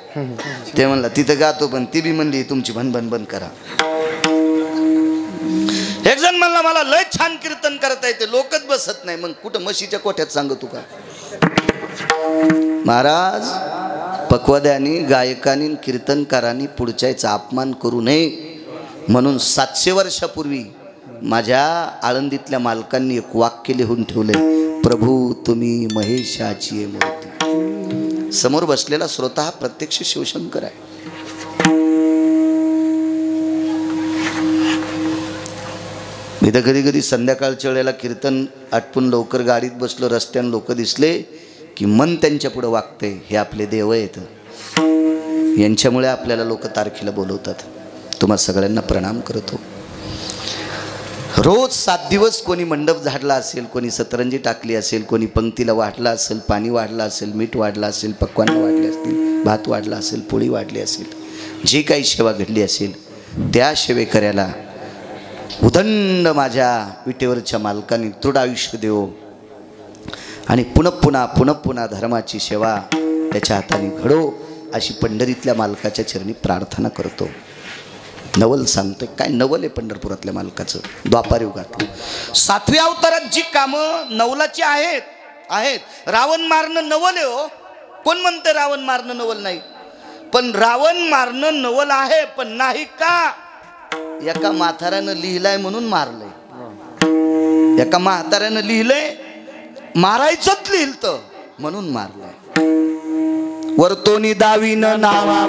ते म्हणला, तिथं गातो, पण ती बी म्हणली तुमची भनभन बंद करा. एक जण म्हणला, मला लय छान कीर्तन करता येते, लोकच बसत नाही, मग कुठं म्हशीच्या कोठ्यात सांगतो का? महाराज, पक्वाद्यानी, गायकांनी, कीर्तनकारांनी पुढच्याचा अपमान करू नये म्हणून 700 वर्षापूर्वी माझ्या आळंदीतल्या मालकांनी एक वाक्य लिहून ठेवले, प्रभू तुम्ही महेशाची मूर्ती. समोर बसलेला श्रोता हा प्रत्यक्ष शिवशंकर आहे. मी तर कधी कधी संध्याकाळच्या वेळेला कीर्तन आटपून लवकर गाडीत बसलो, रस्त्यानं लोक दिसले की मन त्यांच्या पुढे वागते, हे आपले देव आहेत, यांच्यामुळे आपल्याला लोक तारखेला बोलवतात. तुम्हा सगळ्यांना प्रणाम करतो. रोज 7 दिवस कोणी मंडप झाडला असेल, कोणी सतरंजी टाकली असेल, कोणी पंक्तीला वाढला असेल, पाणी वाढलं असेल, मीठ वाढलं असेल, पक्वान्न वाढले असतील, भात वाढला असेल, पोळी वाढली असेल, जी काही सेवा घडली असेल त्या सेवेकऱ्याला उदंड माझ्या विटेवरच्या मालकांनी दृढ आयुष्य देव आणि पुन्हा पुन्हा धर्माची सेवा त्याच्या हाताने घडो अशी पंढरीतल्या मालकाच्या चरणी प्रार्थना करतो. नवल सांगतोय, काय नवल आहे पंढरपुरातल्या मालकाचं. द्वापार युगात 7व्या अवतारात जी कामं नवलाची आहेत. रावण मारणं नवल आहे हो. कोण म्हणतं रावण मारणं नवल नाही? पण रावण मारणं नवल आहे, पण नाही का? एका म्हाताऱ्यानं लिहिलंय म्हणून मारलंय. एका म्हाताऱ्यानं लिहिलंय, मारायचंच लिहिलं म्हणून मारलंय. वर्तोनी दावीन नावा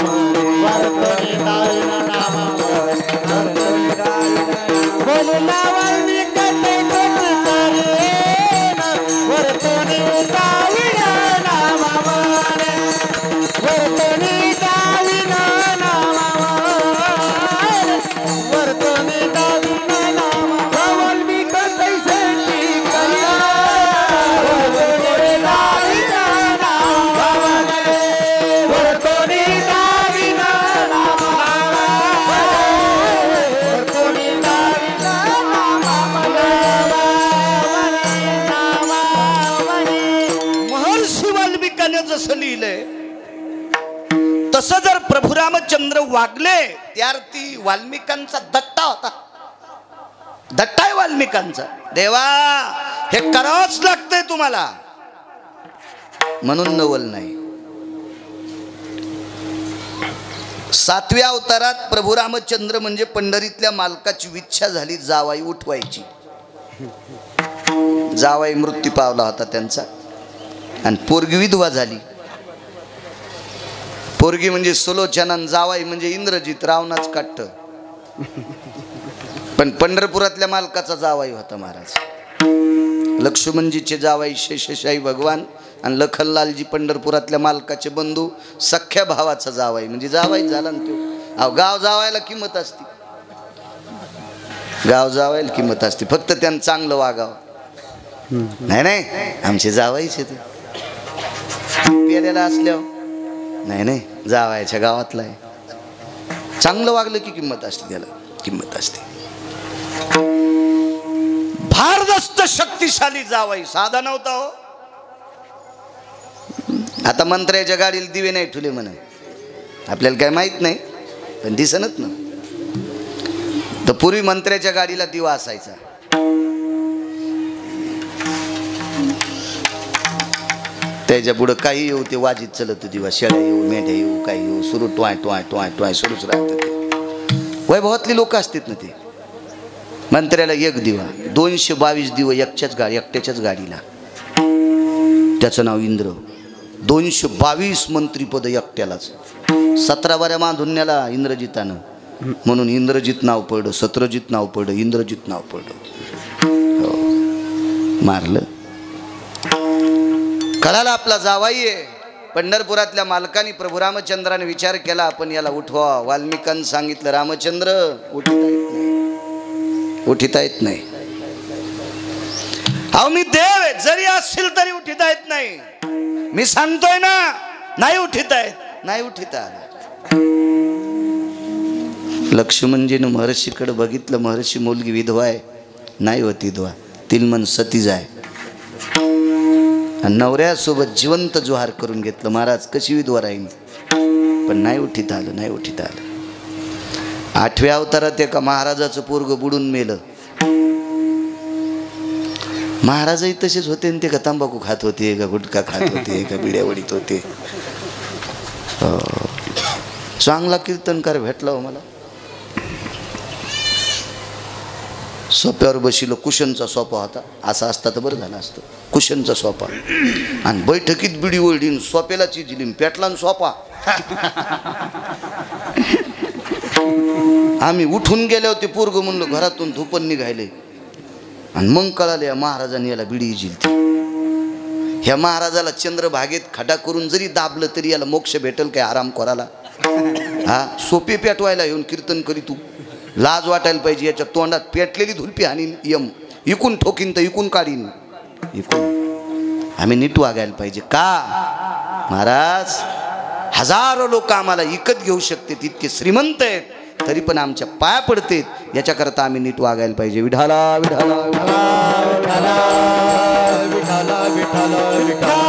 जसं लिहिलंय तसं जर प्रभू रामचंद्र वागले, त्यार्थी वाल्मिकांचा दट्टा होता. दट्टा आहे वाल्मिकांचा. देवा हे करावंच लागतंय तुम्हाला, म्हणून नवल नाही. 7व्या अवतारात प्रभू रामचंद्र म्हणजे पंढरीतल्या मालकाची इच्छा झाली जावाई उठवायची. जावाई मृत्यू पावला होता त्यांचा आणि पोरगी विधवा झाली. पोरगी म्हणजे सुलोचना, जावाई म्हणजे इंद्रजित, रावणाच काट्ट. पण पंढरपुरातल्या मालकाचा जावाई होता महाराज. लक्ष्मणजीचे जावाई शेषशाही भगवान आणि लखनलालजी पंढरपुरातल्या मालकाचे बंधू, सख्या भावाचा जावाई म्हणजे जावाई झाला ना तो. अहो गाव जावायला किंमत असते, गाव जावायला किंमत असते, फक्त त्यांना चांगलं वागावं. नाही आमचे जावाईचे ते पेलेला असल्यावर नाही जावायच्या गावातला आहे. चांगलं वागलं की किंमत असते, त्याला किंमत असते. भारदस्त शक्तिशाली जावाई साधा नव्हता हो. आता मंत्र्याच्या गाडीला दिवे नाही ठुले म्हणा, आपल्याला काय माहित नाही पण दिसनच ना. तर पूर्वी मंत्र्याच्या गाडीला दिवा असायचा. त्याच्या पुढं काही येऊ ते वाजीत चलत दिवा, शेळ्या येऊ मेंढ्या येऊ काही येऊ सुरू टोय टोय टोय टोय सुरूच राहतं. ते वैभवातली लोक असतात ना. ते मंत्र्याला एक दिवा, 222 दिवं एकट्याच्याच गाडीला. त्याचं नाव इंद्र. 222 मंत्रीपद एकट्यालाच. 17 बाऱ्या माधुन्याला इंद्रजितानं, म्हणून इंद्रजित नाव पडलं, सत्रजित नाव पडलं, इंद्रजित नाव पडलं. हो, मारलं. कळाला आपला जावाई आहे. पंढरपुरातल्या मालकानी प्रभू रामचंद्राने विचार केला, आपण याला उठवा. वाल्मिकांनी सांगितलं, रामचंद्र उठिता येत नाही, उठिता येत नाही. अहो मी देव आहे, जरी असतील तरी उठिता येत नाही. मी सांगतोय ना, नाही उठिता येत, नाही उठिता आलं. लक्ष्मणजीनं महर्षीकडे बघितलं. महर्षी मुलगी विधवा आहे, नाही होती विधवा, तिलमन सतीज आहे. आणि नवऱ्यासोबत जिवंत जोहार करून घेतलं. महाराज कशी विधवा राहील, पण नाही उठित आलं, नाही उठित आलं. 8व्या अवतारात एका महाराजाचं पोरग बुडून मेलं. महाराजही तसेच होते. ते का तंबाखू खात होते, का गुटखा खात होते, का बिड्या वडीत होते. चांगला कीर्तनकार भेटला हो मला. सोप्यावर बशिलो. कुशनचा सोपा होता, असा असता तर बरं झालं असतं. कुशनचा सोपा आणि बैठकीत बिडी वळडीन सोप्याला चिजलीन पेटला सोपा. आम्ही उठून गेले होते. पोरग म्हणलं घरातून धुपन निघायले. आणि मग कळाले या महाराजांनी याला बिडी जिलती. ह्या महाराजाला चंद्रभागेत खडा करून जरी दाबलं तरी याला मोक्ष भेटल काय आराम करायला. हा, सोपे पेटवायला येऊन कीर्तन करी तू. लाज वाटायला पाहिजे. याच्या तोंडात पेटलेली धुलपी हानीन यम. इकून ठोकीन तर इकून काढीन. इकून आम्ही नीट वागायला पाहिजे. का महाराज, हजारो लोक आम्हाला इकत घेऊ शकते, इतके श्रीमंत आहेत, तरी पण आमच्या पाया पडते. याच्याकरता आम्ही नीट वागायला पाहिजे. विठाला विठाला विठाला विठाला विठाला विठाला.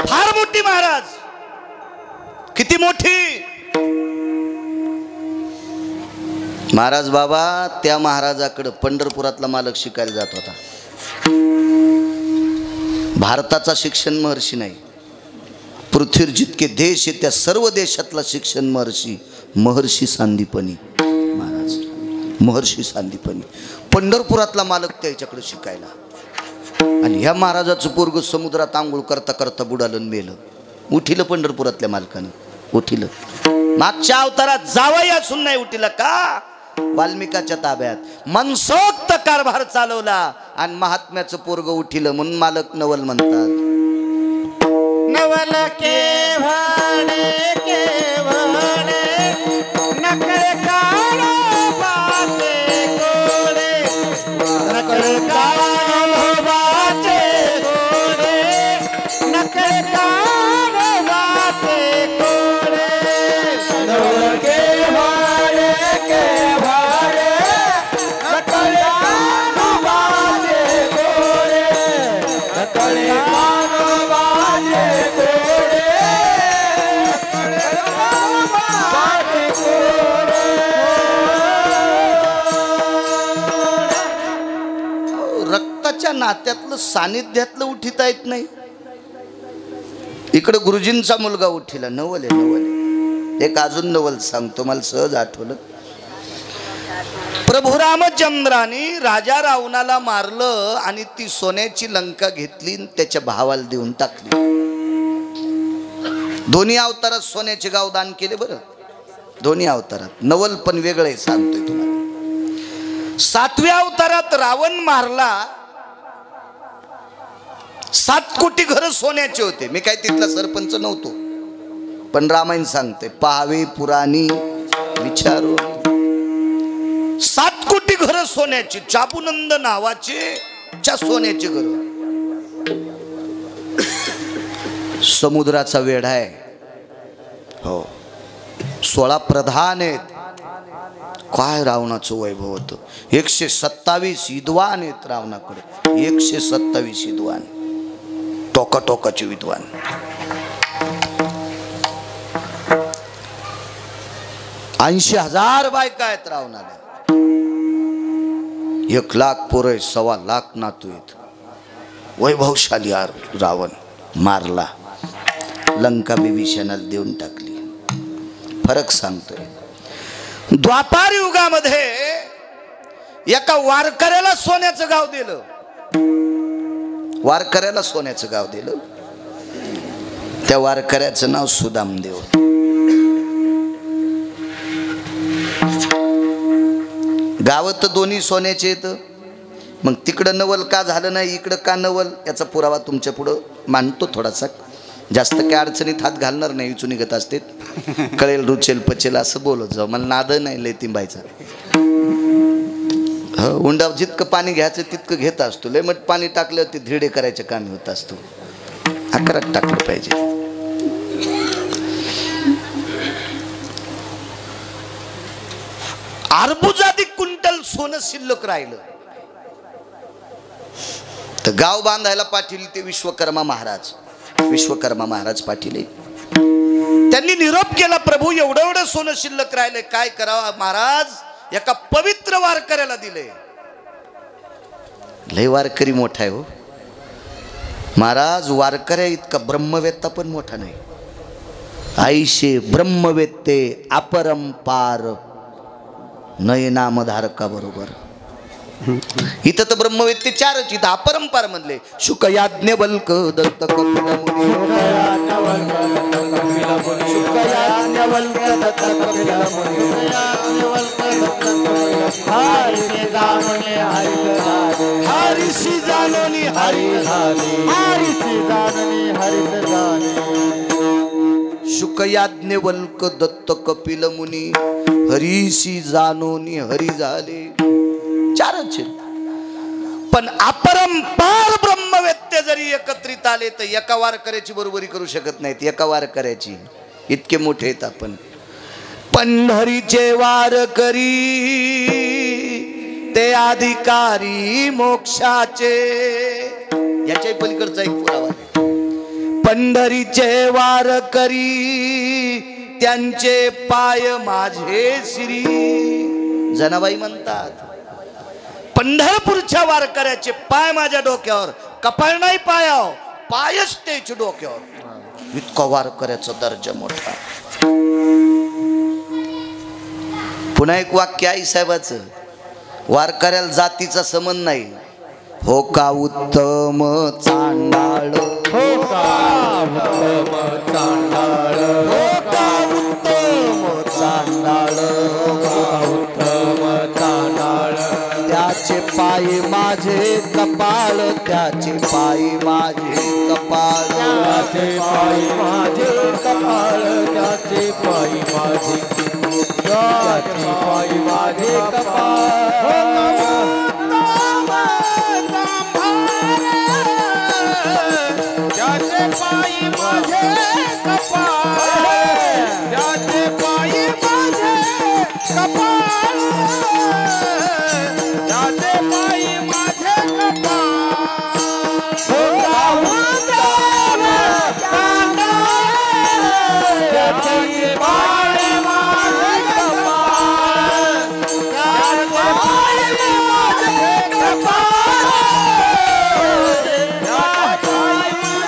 फार मोठी महाराज, किती मोठी महाराज. बाबा त्या महाराजाकडे पंढरपुरातला मालक शिकायला जात होता. भारताचा शिक्षण महर्षी नाही, पृथ्वीवर जितके देश आहेत त्या सर्व देशातला शिक्षण महर्षी सांदीपनी महाराज. महर्षी सांदीपनी पंढरपुरातला मालक त्याच्याकडे शिकायला. आणि ह्या महाराजाचं पोरग समुद्रात आंघोळ करता करता बुडालं मेलं. उठिलं पंढरपुरातल्या मालकानं, उठिलं. मागच्या अवतारात जावई असून नाही उठिलं का. वाल्मिकाच्या ताब्यात मनसोक्त कारभार चालवला आणि महात्म्याचं पोरग उठिलं म्हणून मालक नवल म्हणतात. नवल केवळे नकळे काळोबाचे गोळे, नकळे काळोबाचे गोळे, नकळे काळोबाचे गोळे. नवल केवळे नकळे काळोबाचे गोळे, नकळे रक्ताच्या नात्यातलं सानिध्यातलं उठिता येत नाही. इकडं गुरुजींचा मुलगा उठिला. नवल आहे, नवल आहे. एक अजून नवल सांगतो, मला सहज आठवलं. प्रभू रामचंद्राने राजा रावणाला मारलं आणि ती सोन्याची लंका घेतली त्याच्या भावाला देऊन टाकली. दोन्ही अवतारात सोन्याचे गाव दान केले बरं, दोन्ही अवतारात. नवल पण वेगळं आहे, सांगतोय तुम्हाला. 7व्या अवतारात रावण मारला. 7 कोटी घर सोन्याचे होते. मी काय तिथला सरपंच नव्हतो, पण रामायण सांगते, पाहावे पुराणी विचारू. 7 कोटी घर सोन्याची. चाबुनंद नावाचे सोन्याचे घर. समुद्राचा वेढा आहे. हो, 16 प्रधान आहेत. काय रावणाचं वैभव होतं. 127 विद्वान आहेत रावणाकडे. 127 विद्वान, टोकाटोकाचे विद्वान. ऐंशी 80,000 बायका आहेत रावणाला. 1,00,000 पोरं, 1,25,000 नातू आहेत. वैभवशाली रावण मारला. लंका विभीषणाला देऊन टाकली. फरक सांगतोय. द्वापार युगामध्ये एका वारकऱ्याला सोन्याचं गाव दिलं. वारकऱ्याला सोन्याचं गाव दिलं. त्या वारकऱ्याचं नाव सुदामदेव. गाव तर दोन्ही सोन्याचे येतं. मग तिकडं नवल का झालं नाही, इकडं का नवल, याचा पुरावा तुमच्या पुढं मांडतो थोडासा. जास्त काय अडचणीत हात घालणार नाही. विचून निघत असते. कळेल रुचेल पचेल असं बोलत जाऊ. मला नाद नाही लय तिंबायचा. उंडाव जितकं पाणी घ्यायचं तितकं घेत असतो. लय मग पाणी टाकलं ते धिरडे करायचे कामी होत असतो. आकारात टाकलं पाहिजे. अर्बुजादी क्विंटल सोनं शिल्लक राहिलं. तर गाव बांधायला पाठील ते विश्वकर्मा महाराज. विश्वकर्मा महाराज पाठीले. त्यांनी निरोप केला, प्रभू एवढं एवढं सोनं शिल्लक राहिले, काय करावं महाराज. एका पवित्र वारकऱ्याला दिले. लय वारकरी मोठा आहे हो महाराज. वारकऱ्या इतका ब्रह्मवेत्ता पण मोठा नाही. आईशे ब्रह्मवेत्ते अपरंपार नये नामधारका बरोबर. इथं तर ब्रह्मवेत्ते 4च. इथं अपरंपार म्हणले. शुक याज्ञवल्क दत्त कपिल मुनी. शुक याज्ञवल्क दत्त कपिल मुनी हरीशी जानोनी हरी झाले. 4च. पण अपरंपार ब्रह्मवेत्ते जरी एकत्रित आले तर एका वारकऱ्याची बरोबरी करू शकत नाहीत. एका वारकऱ्याची इतके मोठे आहेत आपण. पंढरीचे वारकरी ते अधिकारी मोक्षाचे. याच्या पलीकडचा एक पुरावा. पंढरीचे वारकरी त्यांचे पाय माझे श्री. जनाबाई म्हणतात पंढरपूरच्या वारकऱ्याचे पाय माझ्या डोक्यावर. कपाळ नाही पायावर, पायच त्याच्या डोक्यावर. इतका वारकऱ्याचा दर्जा मोठा. पुन्हा एक वाक्य आई साहेबाचं. वारकऱ्याला जातीचा संबंध नाही. हो का उत्तम चांडाळ. हो का उत्तम चांडाळ. हो का उत्तम चांडाळ. उत्तम चांडाळ. त्याचे पायी माझे कपाळ. त्याचे पायी माझे कपाळ. त्याचे पायी माझे कपाळ. त्याचे पायी माझे. त्याचे पायी माझे कपाळ. त्याचे पायी माझे कपाळ. त्याचे पायी माझे कपाळ. त्याचे पायी माझे कपाळ. त्याचे पायी माझे कपाळ. त्याचे पायी माझे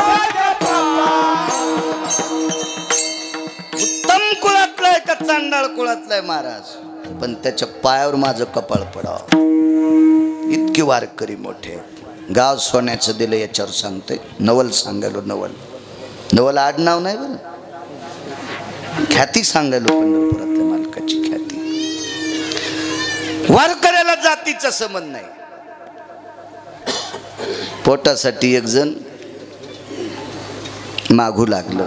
उत्तम कुळातलाय का चांडाळ कुळातलाय महाराज. पण त्याच्या पायावर माझं कपाळ पडावं. इतके वारकरी मोठे. गाव सोन्याचं दिलं याच्यावर सांगते. नवल सांगायलो. नवल नवल आडनाव नाही बरं. ख्याती सांगायलो. पंढरपुरातल्या मालकाची ख्याती. वारकऱ्याला जातीचा संबंध नाही. पोटासाठी एक जण मागू लागलं.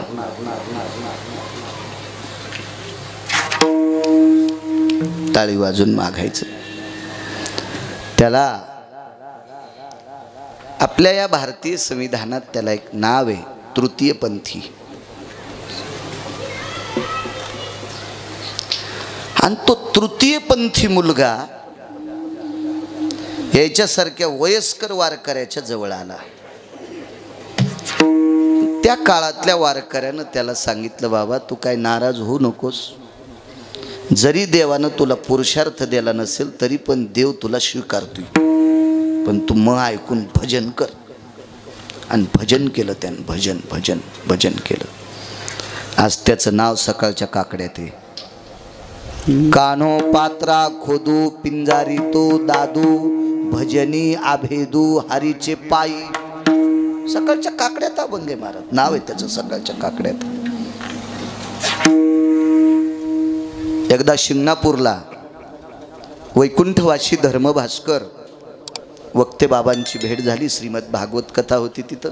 टाळी वाजून मागायचं. त्याला आपल्या या भारतीय संविधानात त्याला एक नाव आहे. तृतीयपंथी. आणि तो तृतीयपंथी मुलगा याच्यासारख्या वयस्कर वारकऱ्याच्या जवळ आला. त्या काळातल्या वारकऱ्यानं त्याला सांगितलं, बाबा तू काय नाराज होऊ नकोस, जरी देवानं तुला पुरुषार्थ दिला नसेल तरी पण देव तुला स्वीकारतोय, पण तू मग ऐकून भजन कर. आणि भजन केलं त्यानं, भजन भजन भजन केलं. आज त्याचं नाव सकाळच्या काकड्यात आहे. कान्हो पात्रा खोदू पिंजारी तो दादू भजनी आभेदू हरीचे पायी. सकाळच्या काकड्यात अभंग आहे महाराज, नाव आहे त्याचं सकाळच्या काकड्यात. एकदा शिंगणापूरला वैकुंठवासी धर्मभास्कर वक्ते बाबांची भेट झाली. श्रीमद भागवत कथा होती तिथं,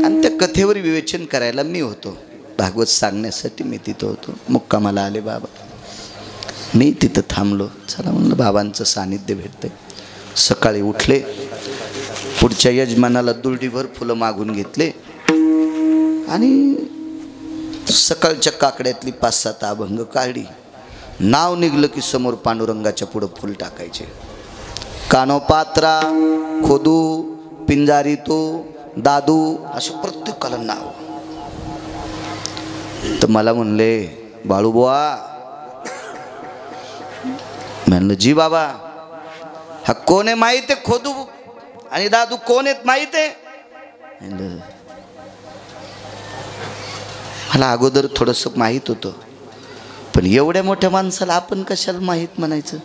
आणि त्या कथेवर विवेचन करायला मी होतो. भागवत सांगण्यासाठी मी तिथं होतो. मुक्कामाला आले बाबा, मी तिथं थांबलो. चला म्हणलं बाबांचं सानिध्य भेटतंय. सकाळी उठले, पुढच्या यजमानाला दुर्डीभर फुलं मागून घेतले आणि सकाळच्या काकड्यातली 5-7 अभंग काढली. नाव निघलं की समोर पांडुरंगाच्या पुढं फुल टाकायचे. कान्हो पात्रा खोदू पिंजारी तो दादू असं प्रत्येकाला नाव. तर मला म्हणले, बाळूबुवा, म्हणलं जी बाबा, हा कोण आहे माहित आहे? खोदू आणि दादू कोण आहेत माहित आहे? मला अगोदर थोडंसं माहीत होतं, पण एवढ्या मोठ्या माणसाला आपण कशाला माहीत म्हणायचं?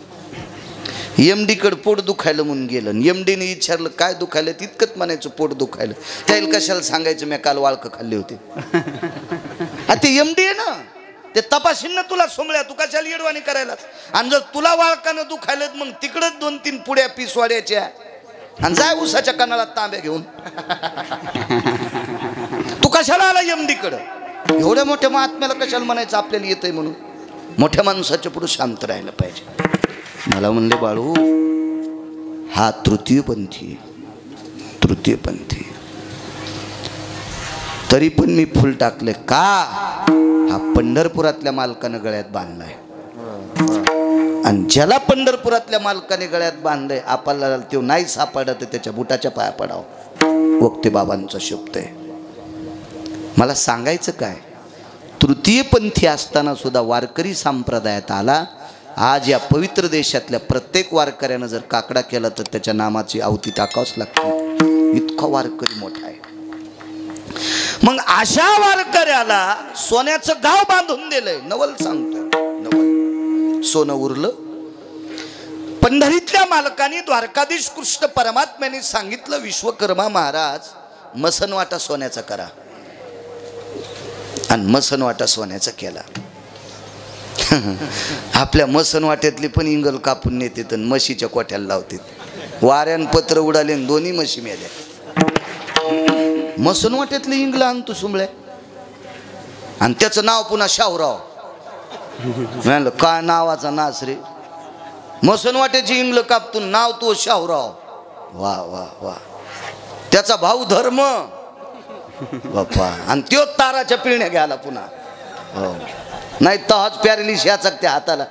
एमडीकडे पोट दुखायला म्हणून गेलं, एमडीने विचारलं काय दुखायलं, तितकंच म्हणायचं पोट दुखायलं. त्याला कशाला सांगायचं मी काल वाळकं खाल्ले होते? ते एमडी आहे ना, ते तपाशीन ना तुला सोमळ्या, तू कशाला येडवाणी करायला? आणि जर तुला वाळकानं दुखायलं मग तिकडच 2-3 पुड्या पिसवाड्याच्या आणि जाय उसाच्या कणाला तांब्या घेऊन. तू कशाला आला एमडीकडं? एवढ्या मोठ्या महात्म्याला कशाला म्हणायचं आपल्याला येतंय म्हणून? मोठ्या माणसाच्या पुढे शांत राहायला पाहिजे. मला म्हणले, बाळू हा तृतीयपंथी, तृतीयपंथी. तरी पण मी फुल टाकले का? हा पंढरपुरातल्या मालकानं गळ्यात बांधलाय, आणि ज्याला पंढरपुरातल्या मालकाने गळ्यात बांधलंय आपल्याला तो नाही सापडत तर त्याच्या बुटाच्या पाया पडावं. वक्ते बाबांचा शब्द आहे. मला सांगायचं काय, तृतीयपंथी असताना सुद्धा वारकरी संप्रदायात आला. आज या पवित्र देशातल्या प्रत्येक वारकऱ्यानं जर काकडा केला तर त्याच्या नामाची आहुती टाकावंच लागते. इतका वारकरी मोठा आहे. मग अशा वारकऱ्याला सोन्याचं गाव बांधून दिलंय. नवल सांगतो, नवल सोनं उरलं. पंढरीतल्या मालकाने द्वारकाधीश कृष्ण परमात्म्याने सांगितलं, विश्वकर्मा महाराज मसनवाटा सोन्याचा करा. आणि मसनवाटा सोन्याचा केला. आपल्या मसनवाट्यातली पण इंगल कापून नेते तर म्हशीच्या कोठ्याला लावते. वाऱ्यान पत्र उडाले, दोन्ही म्हशी मेल्या. मसनवाट्यातली इंगला आणतो सुंबळ्या, आणि त्याचं नाव पुन्हा शाहूराव. म्हणलं काय नावाचा नाच रे, मसनवाट्याची इंगल कापतून नाव तो शाहूराव. वा वा वा. त्याचा भाऊ धर्म बाप्पा, आणि त्यो ताराच्या पिळण्या घ्यायला पुन्हा. हो नाही तहज प्यारलीस याचा त्या हाताला.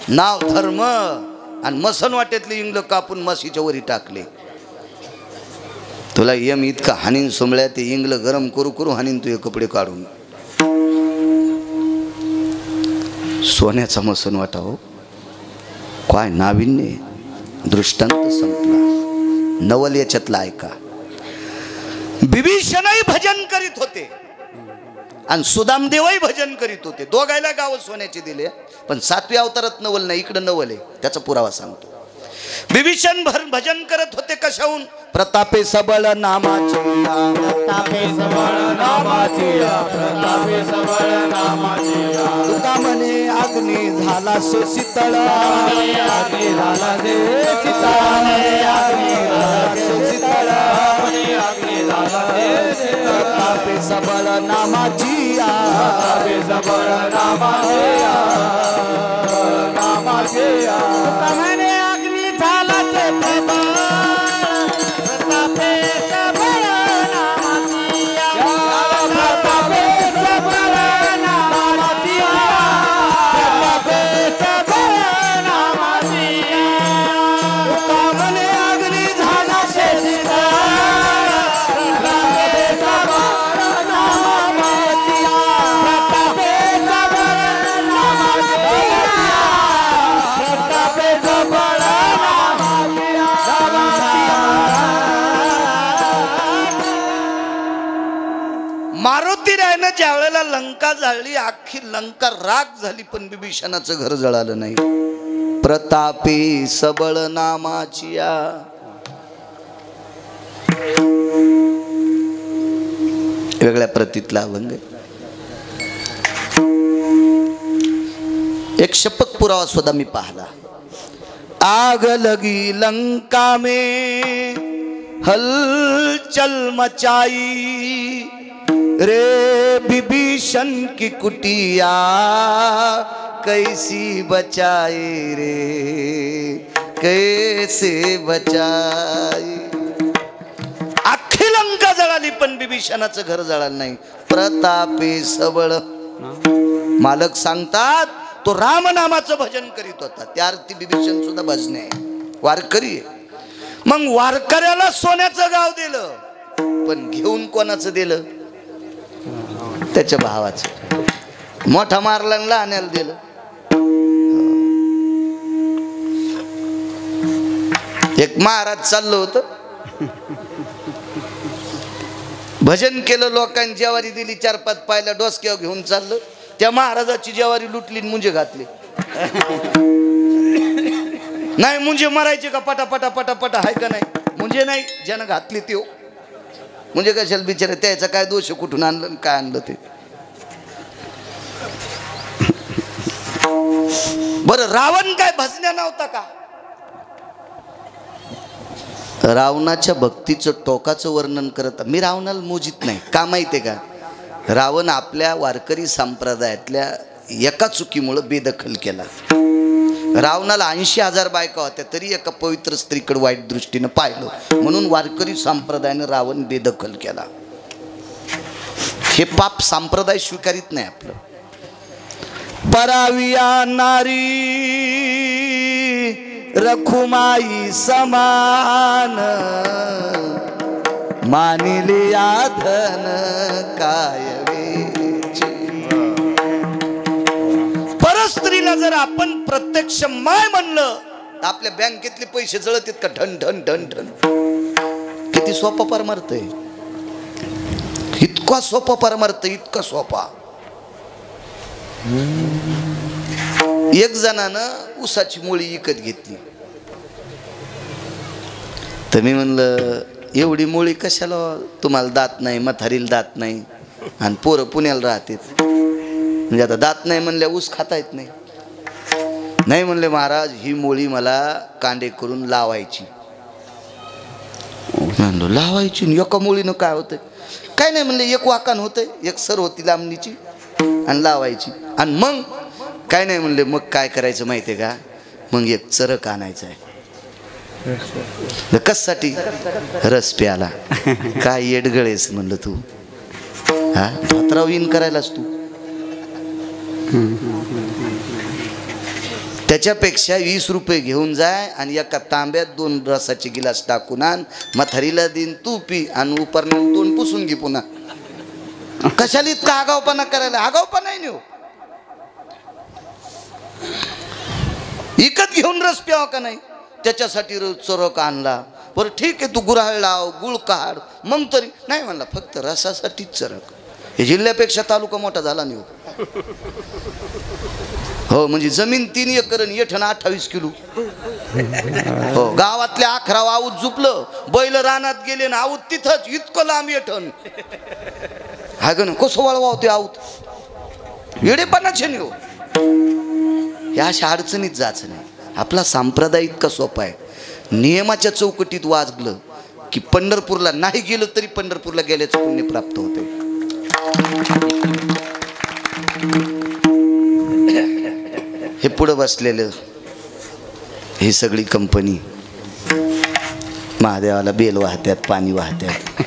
नाव धर्म, आणि मसनवाट्यातली इंगल कापून म्हशीच्या वरी टाकले. तुला यम इतका हानीन सोमळ्या, ते इंगल गरम करू करू हानीन तुझे कपडे काढून. सोन्याचा मसनवाटा हो, काय नाविन्य. दृष्टांत संपला. नवल याच्यातला ऐका. विभीषणही भजन करीत होते आणि सुदामदेवही भजन करीत होते. दोघायला गाव सोन्याचे दिले, पण 7व्या अवतारात नवल नाही, इकडं नवल आहे. त्याचा पुरावा सांगतो. विभीषण भजन करत होते कशाहून? प्रतापे सबळ नामाचे, प्रतापे सबळ नामाचे, प्रतापे सबळ नामाचे. तुका म्हणे अग्नी झाला सो शीतळ, अग्नी झाला से शीतळ, अग्नी झाला से शीतळ, अग्नी झाला से शीतळ. प्रतापे सबळ नामाची, प्रतापे सबळ नामाचे, नामाचे. तुका म्हणे अग्नी झाला से प्रबळ, प्रतापे सबळ नामाची, ज्या वेळेला लंका जाळली, अख्खी लंका राख झाली, पण बिभीषणाचं घर जळालं नाही. प्रतापी सबळ नामाचिया. वेगळ्या प्रतीतला अभंग. एक शपथ पुरावा सुद्धा मी पाहला. आग लगी लंका में हलचल मचाई, रे विभीषण की कुटिया कैसी बचाई रे, कैसे बचाई. अख्खी लंका जळाली पण बिभीषणाचं घर जळालं नाही. प्रतापी सबळ. मालक सांगतात तो रामनामाचं भजन करीत होता. त्या अर्थी बिभीषण सुद्धा भजने आहे, वारकरी आहे. मग वारकऱ्याला सोन्याचं गाव दिलं, पण घेऊन कोणाचं दिलं? त्याच्या भावाचं. मोठा मारला आणि लहान्याला दिलं. एक महाराज चाललो होतं, भजन केलं, लोकांनी जेवारी दिली, 4-5 पायला डोसक्यावर घेऊन चाललं. त्या महाराजाची जेवारी लुटली, मुंजे घातले. नाही मुंजे मरायचे का पटापटा पटापटा आहे का नाही? मुंजे नाही, ज्यानं घातली ते. म्हणजे कशाला बिचारे, त्याचा काय दोष, कुठून आणलं काय आणलं ते. बरं रावण काय भजण्या नव्हता का? रावणाच्या भक्तीचं टोकाचं वर्णन करत मी रावणाला मोजित नाही. का माहितीये का? रावण आपल्या वारकरी संप्रदायातल्या एका चुकीमुळं बेदखल केला. रावणाला 80,000 बायका होत्या, तरी एका पवित्र स्त्रीकडे वाईट दृष्टीनं पाहिलं, म्हणून वारकरी संप्रदायानं रावण बेदखल केला. हे पाप संप्रदाय स्वीकारित नाही आपलं. पराविया नारी रखुमाई समान, मानिलिया धन कायवेची. परस्त्रीला जर आपण प्रत्यक्ष माय म्हणलं तर आपल्या बँकेतले पैसे जळत का? ठण ठण ठण ठण. किती सोपा परमार्थ आहे, इतका सोपा परमार्थ, इतका सोपा. एक जणानं ऊसाची मुळी विकत घेतली. तर मी म्हणलं एवढी मुळी कशाला, तुम्हाला दात नाही, म्हातारीला दात नाही, आणि पोरं पुण्याला राहते, म्हणजे आता दात नाही म्हणल्या ऊस खाता येत नाही. नाही म्हणले महाराज, ही मुळी मला कांडे करून लावायची. म्हणलो लावायची, एका मुळीनं काय होतंय? काय नाही म्हणले, एक वाकान होतंय, एक सर होती लांबणीची, आणि लावायची. आणि मग काय नाही म्हणले, मग काय करायचं माहितीये का? मग एक चरक आणायचं आहे. कशासाठी? रस प्याला. काय येडगळेस म्हणलं तू, हा भातराव इन करायलास तू. त्याच्यापेक्षा 20 रुपये घेऊन जाय आणि एका तांब्यात 2 रसाचे गिलास टाकून आण, म्हातारीला दिन तू पी, आणि उपरनं तोंड पुसून घे पुन्हा. कशाला इतका आगावपणा करायला? आगावपणा नाही नेऊ. इकत घेऊन रस प्यावा का नाही? त्याच्यासाठी चरक आणला. बरं ठीक आहे, तू गुऱ्हाळ लाव, गुळ काढ, मग तरी नाही म्हणला, फक्त रसासाठीच चरक. हे जिल्ह्यापेक्षा तालुका मोठा झाला नाही हो. म्हणजे जमीन 3 एकर आणि येठण 28 किलो. हो, गावातल्या 11 आऊत झुपलं, बैल रानात गेले ना, आऊत तिथंच, इतकं लांब येठण. हा ग ना, कसं वळवा होते आऊत, येडेपणाचे नाही हो. या अशा अडचणीत जायचं नाही. आपला संप्रदाय इतका सोपा आहे. नियमाच्या चौकटीत वाजलं की पंढरपूरला नाही गेलं तरी पंढरपूरला गेल्याचं पुण्य प्राप्त होते. हे पुढं बसलेलं ही सगळी कंपनी महादेवाला बेल वाहत्यात, पाणी वाहत्यात,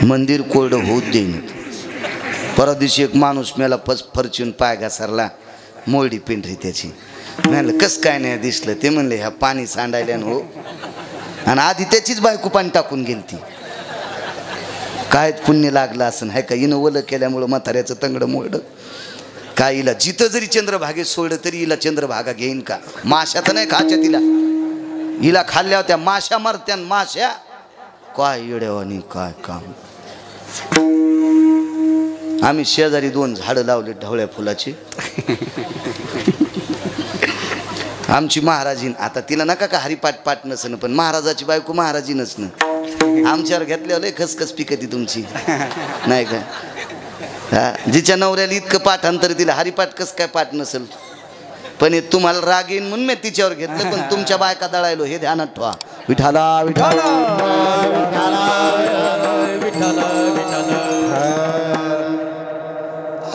मंदिर कोरडं होत देईन. परवा दिवशी एक माणूस मेला, फरचून पाय घसरला, मोरडी पिंढरी त्याची. म्हणलं कसं काय नाही दिसलं? ते म्हणले ह्या पाणी सांडायल्यान हो, आणि आधी त्याचीच बायको पाणी टाकून गेली ती. काय पुण्य लागलं असं आहे का? हिनं ओलं केल्यामुळं म्हाताऱ्याचं तंगडं मोडलं. काय हिला जिथं जरी चंद्रभागेत सोडलं तरी हिला चंद्रभागा घेईन का? माश्या तर नाही खाच्या तिला, हिला खाल्ल्या होत्या माश्या मरत्यान. माश्या काय येड्यावानी काय काम. आम्ही शेजारी 2 झाडं लावले ढवळ्या फुलाची. आमची महाराजीन, आता तिला नका का हरिपाठ पाठ नसन, पण महाराजाची बायको महाराजीनच ना. आमच्यावर घेतल्यावर लय खसखस पिकती तुमची नाही का. हा, जिच्या नवऱ्याला इतकं पाठांतर तिला हरिपाठ कस काय पाठ नसेल. पण हे तुम्हाला राग येईन म्हणून मी तिच्यावर घेतलं. पण तुमच्या बायका दळायलो हे ध्यानात ठेवा. विठाला विठाला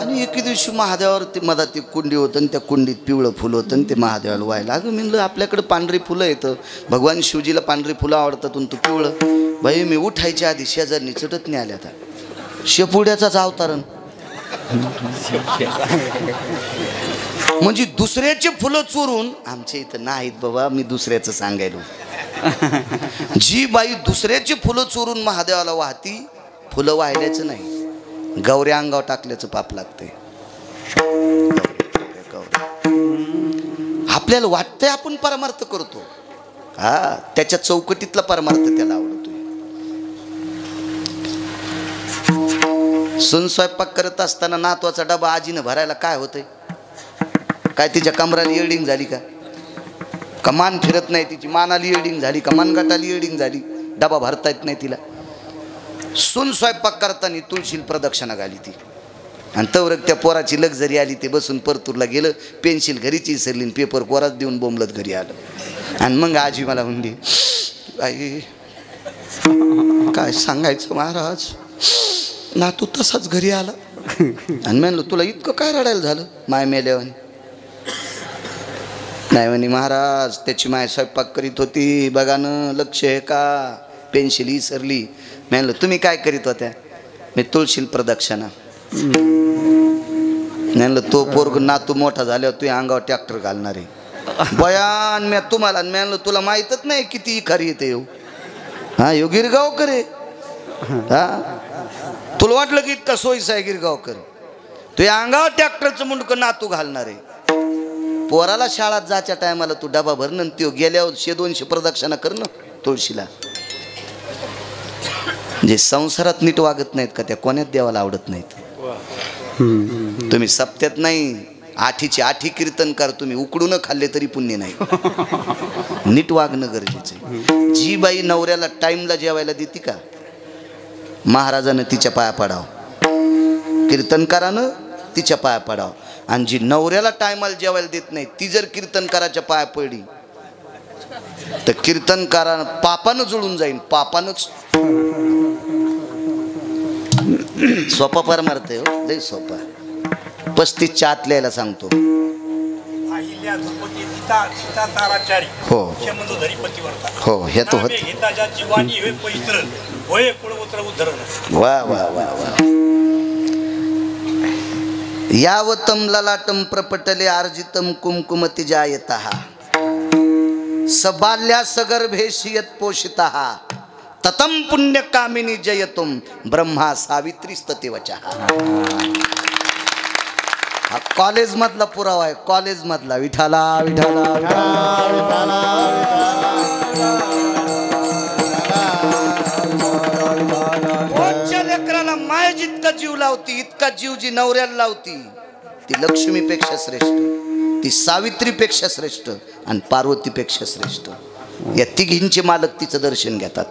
आणि एके दिवशी महादेवावर ते मधात ते कुंडी होतं आणि त्या कुंडीत पिवळं फुलं होतं आणि ते महादेवाला व्हायला. अगं म्हणलं आपल्याकडे पांढरी फुलं येतं, भगवान शिवजीला पांढरी फुलं आवडतात आणि तू पिवळं. बाई मी उठायच्या आधी शेजारनी चटतनी आल्या आता शेपुड्याचाच अवतारण. म्हणजे दुसऱ्याचे फुलं चोरून आमच्या इथं नाहीत बाबा. मी दुसऱ्याचं सांगायलो. जी बाई दुसऱ्याची फुलं चोरून महादेवाला वाहती, फुलं वाहिल्याचं नाही, गौऱ्या अंगावर टाकल्याचं पाप लागते. आपल्याला वाटतंय आपण परमार्थ करतो, हा त्याच्या चौकटीतला परमार्थ त्याला आवडतोय. सून स्वयंपाक करत असताना नातवाचा डबा आजीनं भरायला काय होतंय? काय तिच्या कमराला येल्डिंग झाली का? कमान फिरत नाही तिची, मानाली येल्डिंग झाली का, मानगटाली येल्डिंग झाली, डबा भरता येत नाही तिला. सून स्वयंपाक करताना तुळशील प्रदक्षिणा घाली ती. आणि तवरक त्या पोराची लक्झरी आली, ते बसून परतूरला गेलं, पेन्सिल घरीची विसरली, पेपर कोराच देऊन बोंबलत घरी आलं. आणि मग आजी मला म्हणली, आई काय सांगायचं महाराज, नातू तसाच घरी आला. आणि म्हणलं तुला इतकं काय रडायला झालं? माय मेल्यावानी. नाही म्हणे महाराज त्याची माय स्वयंपाक करीत होती, बघा न लक्ष आहे का, पेन्सिल विसरली. म्हणलं तुम्ही काय करीत होत्या? मी तुळशील प्रदक्षिणा. म्हणलं तो पोरग नातू मोठा झाल्यावर तू अंगावर ट्रॅक्टर घालणार आहे बयान. मी तुम्हाला म्हणलं तुला माहीतच नाही किती खरी येते येऊ. हा यो गिरगावकर आहे. हा तुला वाटलं की इतका सोयीचा आहे गिरगावकर? तू अंगावर ट्रॅक्टरचं मुंडकं नातू घालणार आहे. पोराला शाळेत जायच्या टायमाला तू डबा भरणं, त्यो गेल्यावर 100-200 प्रदक्षिणा करणं तुळशीला. जे संसारात नीट वागत नाहीत का त्या कोण्यात देवाला आवडत नाहीत. तुम्ही सप्त्यात नाही, आठीचे आठी कीर्तनकार तुम्ही उकडून खाल्ले तरी पुण्य नाही. नीट वागणं गरजेचं आहे. जी बाई नवऱ्याला टाइमला जेवायला देते का, महाराजानं तिच्या पाया पडावं, कीर्तनकारानं तिच्या पाया पडावं. आणि जी नवऱ्याला टायमाला जेवायला देत नाही ती जर कीर्तनकाराच्या पाया पडली तर कीर्तनकारानं पापानं जुळून जाईल. पापानंच. सोपा परमार्थ आहे हो, लय सोपा. 35च्या आत लिहायला सांगतो. हो हो हे तो होत. वा वा वा वा. यावतम ललाटम प्रपटले अर्जितम कुमकुमति जायतः सबाल्या सगर्भेशियत पोषितः ततम पुण्य कामिनी जयतुम ब्रह्मा सावित्री स्ततेवचः. हा कॉलेज मधला पुरावा आहे, कॉलेज मधला. विठाला विठाला विठाला. लेकराला माय जितका जीव लावती इतका जीव जी नवऱ्याला लावती ती लक्ष्मीपेक्षा श्रेष्ठ, ती सावित्रीपेक्षा श्रेष्ठ आणि पार्वतीपेक्षा श्रेष्ठ. या तिघींचे मालक तिचं दर्शन घेतात.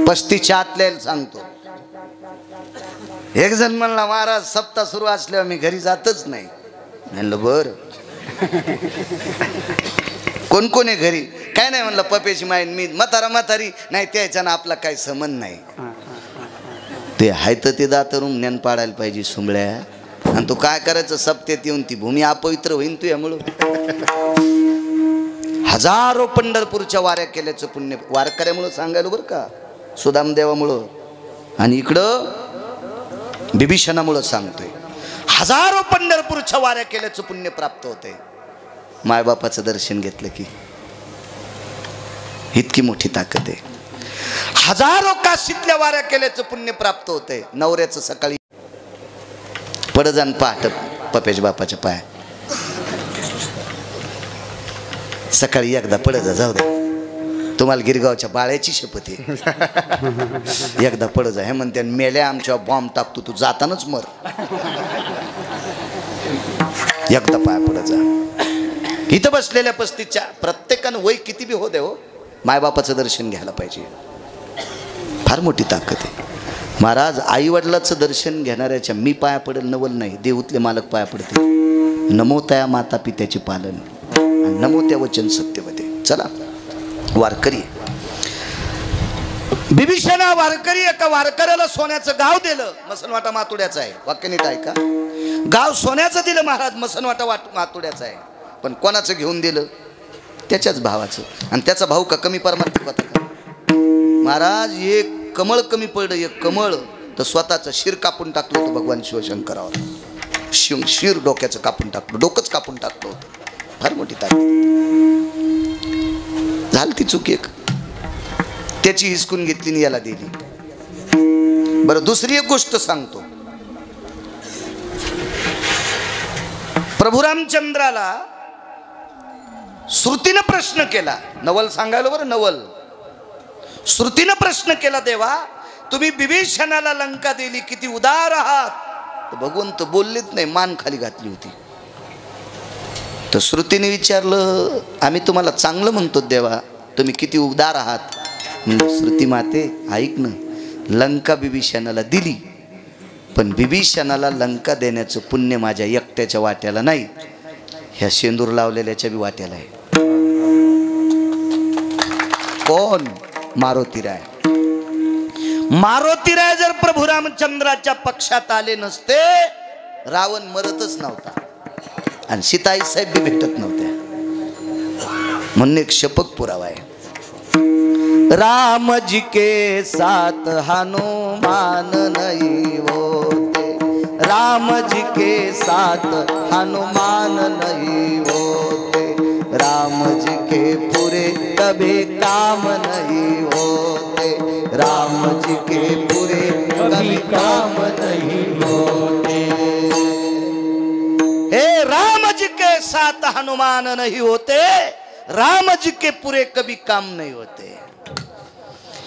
35च्या आतल्या सांगतो. एक जण म्हणला महाराज सप्ताह सुरू असल्यावर मी घरी जातच नाही. म्हणलं बर कोण कोण आहे घरी? काय नाही म्हणलं पपेची माईन मी म्हातारा म्हातारी नाही त्याच्या ना आपला काही संबंध नाही. ते हाय तर ते दातरून ज्ञान पाडायला पाहिजे सुंबळ्या. आणि तू काय करायचं सप्त्यात येऊन ती भूमी अपवित्र होईन तू यामुळं. हजारो पंढरपूरच्या वाऱ्या केल्याचं पुण्य वारकऱ्यामुळं सांगायला बरं का, सुदामदेवामुळं. आणि इकडं बिभीषणामुळं सांगतोय. हजारो पंढरपूरच्या वाऱ्या केल्याचं पुण्य प्राप्त होतंय मायबापाचं दर्शन घेतलं की. इतकी मोठी ताकद आहे. हजारो काशीतल्या वाऱ्या केल्याचं पुण्य प्राप्त होतंय. नवऱ्याचं सकाळी पडजान पहाट पपेश बापाच्या पाया सकाळी एकदा पडजा जाऊ दे. तुम्हाला गिरगावच्या बाळ्याची शपथ आहे. एकदा पड जा हे म्हणते मेल्या आमच्या बॉम्ब टाकतो तू जातानाच मर. एकदा पाया पडत जा. इथं बसलेल्या 35च्या प्रत्येकानं वय किती बी हो दे हो, मायबापाचं दर्शन घ्यायला पाहिजे. फार मोठी ताकद आहे. महाराज आई वडिलाचं दर्शन घेणाऱ्याच्या मी पाया पडेल नवल नाही, देऊतले मालक पाया पडते. नमो त्या माता पित्याचे पालन, नमो त्या वचन सत्यवते. चला वारकरी बिभीषणा वारकरी एका वारकऱ्याला सोन्याचं गाव दिलं. मसनवाटा मातुड्याचं आहे, वाक्य नीट ऐका. गाव सोन्याचं दिलं महाराज, मसनवाटा मातुड्याचं आहे. पण कोणाचं घेऊन दिलं? त्याच्याच भावाचं. आणि त्याचा भाऊ का कमी परमार्थिक होता का? महाराज एक कमळ कमी पडलं, एक कमळ तर स्वतःचं शिर कापून टाकलं होतं भगवान शिवशंकरावर. शिर डोक्याचं कापून टाकलं, डोकंच कापून टाकलं होतं. फार मोठी ताकद झाली. ती चूक एक त्याची हिसकून घेतली आणि याला दिली. बरं दुसरी एक गोष्ट सांगतो. प्रभू रामचंद्राला श्रुतीनं प्रश्न केला. नवल सांगायला बरं, नवल श्रुतीनं प्रश्न केला, देवा तुम्ही बिभीषणाला लंका दिली, किती उदार आहात. तर भगवंत बोललेच नाही, मान खाली घातली होती. तर श्रुतीने विचारलं, आम्ही तुम्हाला चांगलं म्हणतो देवा, तुम्ही किती उदार आहात. म्हणजे श्रुती माते ऐक ना, लंका बिभीषणाला दिली, पण बिभीषणाला लंका देण्याचं पुण्य माझ्या एकट्याच्या वाट्याला नाही, ह्या शेंदूर लावलेल्याच्या बी वाट्याला आहे. कोण? मारुतीराय. मारुतीराय जर प्रभू रामचंद्राच्या पक्षात आले नसते, रावण मरतच नव्हता आणि सीताई साहेब बी भेटत नव्हत्या. म्हणून एक शपथ पुरावा आहे. राम जी के साथ हनुमान नहीं होते, राम जी के साथ हनुमान नहीं होते, राम जी के पूरे कभी काम नहीं होते, राम जी के पूरे कभी काम नहीं होते. हे राम जी के साथ हनुमान नहीं होते, राम जी के पूरे कभी काम नहीं होते.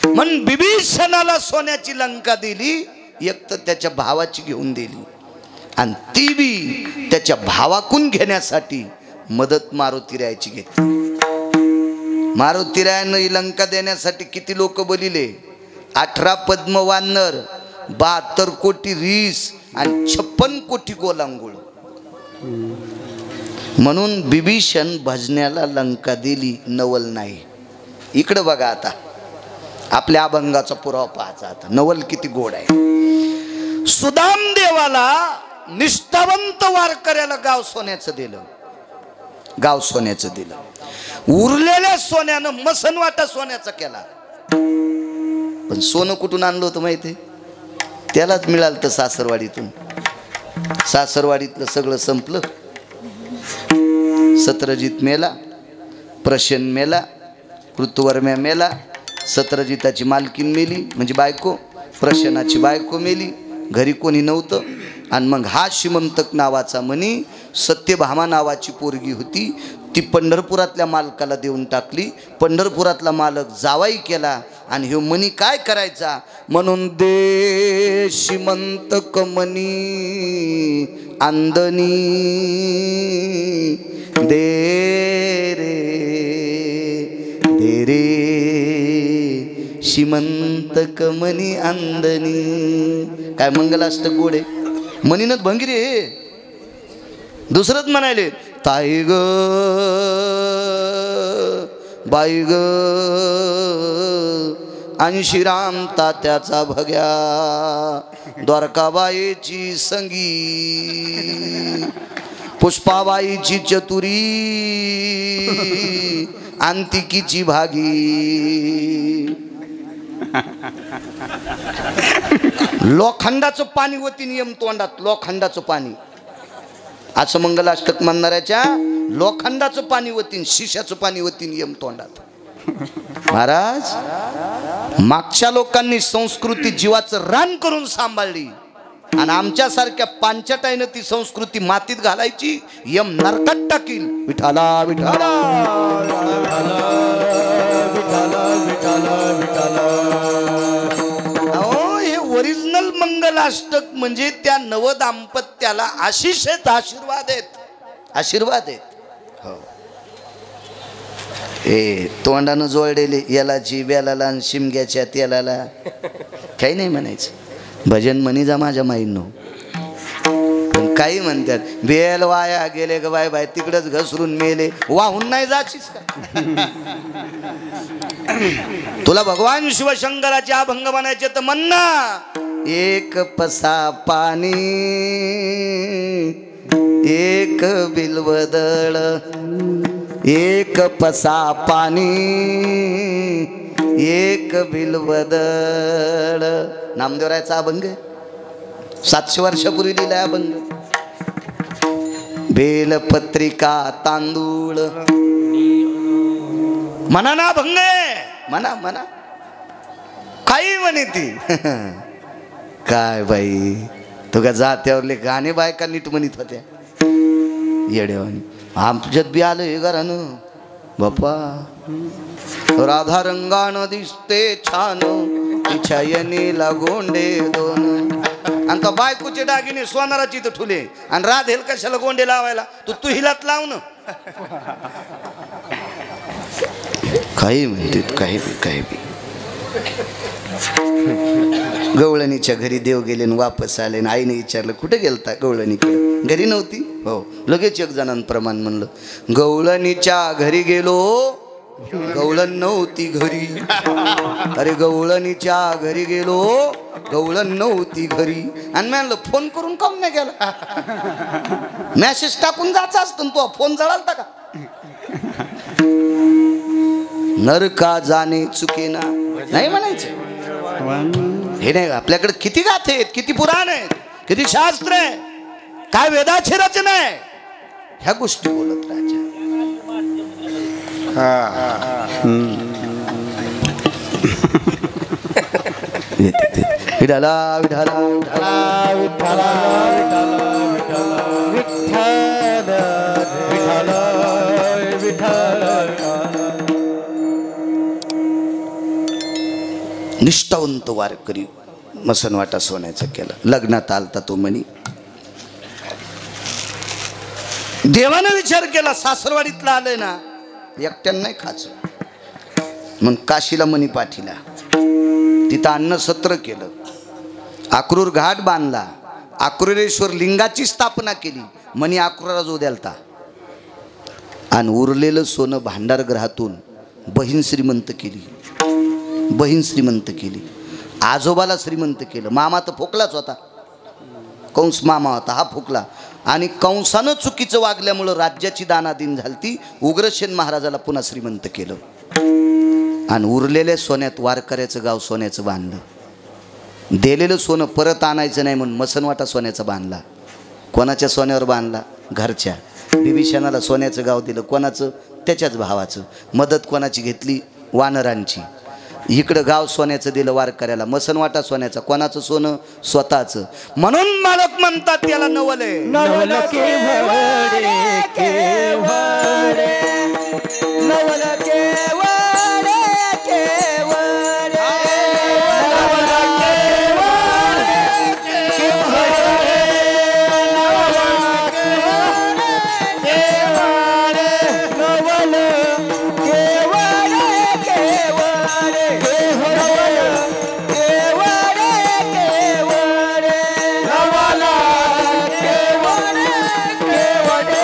म्हणून बिभीषणाला सोन्याची लंका दिली, एक तर त्याच्या भावाची घेऊन दिली, आणि ती बी त्याच्या भावाकून घेण्यासाठी मदत मारुतीरायाची घेतली. मारुतीरायानं ही लंका देण्यासाठी किती लोक बलिले? 18 पद्म वानर, 72 कोटी रीस आणि 56 कोटी गोलांगुळ. म्हणून बिभीषण भजण्याला लंका दिली, नवल नाही. इकडं बघा आता, आपल्या अभंगाचा पुरावा पाहायचा. आता नवल किती गोड आहे. सुदाम देवाला निष्ठावंत वारकऱ्याला गाव सोन्याचं दिलं, गाव सोन्याचं दिलं. उरलेल्या सोन्यानं मसनवाटा सोन्याचा केला. पण सोनं कुठून आणलं होतं माहिती? त्यालाच मिळालं तर सासरवाडीतून. सासरवाडीतलं सगळं संपलं. सत्रजित मेला, प्रशन मेला, ऋतुवर्म्या मेला, सत्रजिताची मालकीन मेली म्हणजे बायको, प्रशनाची बायको मेली, घरी कोणी नव्हतं. आणि मग हा श्रीमंतक नावाचा मनी, सत्यभामा नावाची पोरगी होती, ती पंढरपुरातल्या मालकाला देऊन टाकली. पंढरपुरातला मालक जावाई केला आणि हे मनी काय करायचा म्हणून दे श्रीमंतक मनी अंदनी दे रे दे रे श्रीमंतक मनी अंदनी. काय मंगलाष्टक गोड आहे. मनीनच भंगिरी आहे, दुसरंच म्हणायले. ताई ग बाई ग आणि राम तात्याचा भग्या, द्वारकाबाईची संगी, पुष्पाबाईची चतुरी, अंतिकीची भागी. लोखंडाचं पाणी वतीन यम तोंडात, लोखंडाचं पाणी. असं मंगलाष्टक म्हणणाऱ्याच्या लोखंडाचं पाणी वतीन, शिशाचं पाणी वतीन यम तोंडात. महाराज मागच्या लोकांनी संस्कृती जीवाचं रान करून सांभाळली आणि आमच्यासारख्या पांचटाईनं ती संस्कृती मातीत घालायची, यम नरकात टाकील. विठाला विठाला विठाला अहो हे ओरिजिनल मंगलाष्टक म्हणजे त्या नवदाम्पत्याला आशिष आहेत, आशीर्वाद आहेत, आशीर्वाद आहेत. हो ए तोंडानं जोडलेले याला बेलाला आणि शिमग्याच्या तेलाला काही नाही म्हणायचं. भजन म्हणी जा माझ्या माईंनो. पण काही म्हणतात बेल वाया गेले ग बाय बाय तिकडच घसरून मेले, वाहून नाही जाशीस का? तुला भगवान शिवशंकराचे अभंग म्हणायचे तर म्हण ना. एक पसा पाणी एक बिल्वदळ, एक पसा पाणी एक बिल्वदळ. नामदेवरायचा अभंग 700 वर्षापूर्वी लिहिलाय अभंग. बेलपत्रिका तांदूळ म्हणा ना अभंग म्हणा म्हणा काही म्हणे ती. काय बाई तुका जात्यावरले गाणे बायका नीट म्हणत होत्या येड्यावानी. आमच्यात बी आलं हे घरानं बाप्पा. राधा रंगानं दिसते छान तिच्या यनीला गोंडे दोन. आणि तो बायकोचे दागिने सोनाराची तर ठुले आणि राधेल कशाला गोंडे लावायला, तू हिलात लाव ना. काही म्हणते काही बी काही बी. गवळणीच्या घरी देव गेले आणि वापस आले आणि आईने विचारलं कुठे गेलता गवळणीकडे. घरी नव्हती. हो लगेच एक जणांप्रमाण म्हणलं गवळणीच्या घरी गेलो, गवळण नव्हती घरी. अरे गवळणीच्या घरी गेलो, गवळण नव्हती घरी. आणि म्हणलं फोन करून काऊन नाही गेला, मेसेज टाकून जायचा असतो तो फोन जळालता का. नरका जाणे चुकेना नाही म्हणायचं. हे नाही आपल्याकडे किती गाथे आहेत, किती पुराण आहेत, किती शास्त्र आहे, काय वेदाची रचना आहे, ह्या गोष्टी बोलत राजा. विठाला विठाला विठाला विठाला विठाला विठाला. निष्ठावंत वारकरी मसनवाटा सोन्याचा केला. लग्नात आलता तो म्हणी. देवानं विचार केला सासरवाडीतला आलंय ना एकट्यानं नाही खायचं, मग काशीला मणी पाठीला. तिथं अन्न सत्र केलं, अक्रूर घाट बांधला, अक्रूरेश्वर लिंगाची स्थापना केली, मणी अक्रूराला जो द्यालता. आणि उरलेलं सोनं भांडारगृहातून बहीण श्रीमंत केली, बहीण श्रीमंत केली. आजोबाला श्रीमंत केलं. मामा तर फोकलाच होता, कंस मामा होता, हा फोकला. आणि कंसानं चुकीचं वागल्यामुळं राज्याची दानादिन झालती. उग्रसेन महाराजाला पुन्हा श्रीमंत केलं. आणि उरलेल्या सोन्यात वारकऱ्याचं गाव सोन्याचं बांधलं. दिलेलं सोनं परत आणायचं नाही म्हणून मसनवाटा सोन्याचा बांधला. कोणाच्या सोन्यावर बांधला? घरच्या. बिभीषणाला सोन्याचं गाव दिलं. कोणाचं? त्याच्याच भावाचं. मदत कोणाची घेतली? वानरांची. इकडं गाव सोन्याचं दिलं वारकऱ्याला, मसनवाटा सोन्याचा. कोणाचं सोनं? स्वतःचं. म्हणून मालक म्हणतात त्याला नवले. नवल केवळे केवळे नवल केवळे केवळे नवल केवळे केवळे नवल केवळे केवळे नवल केवळे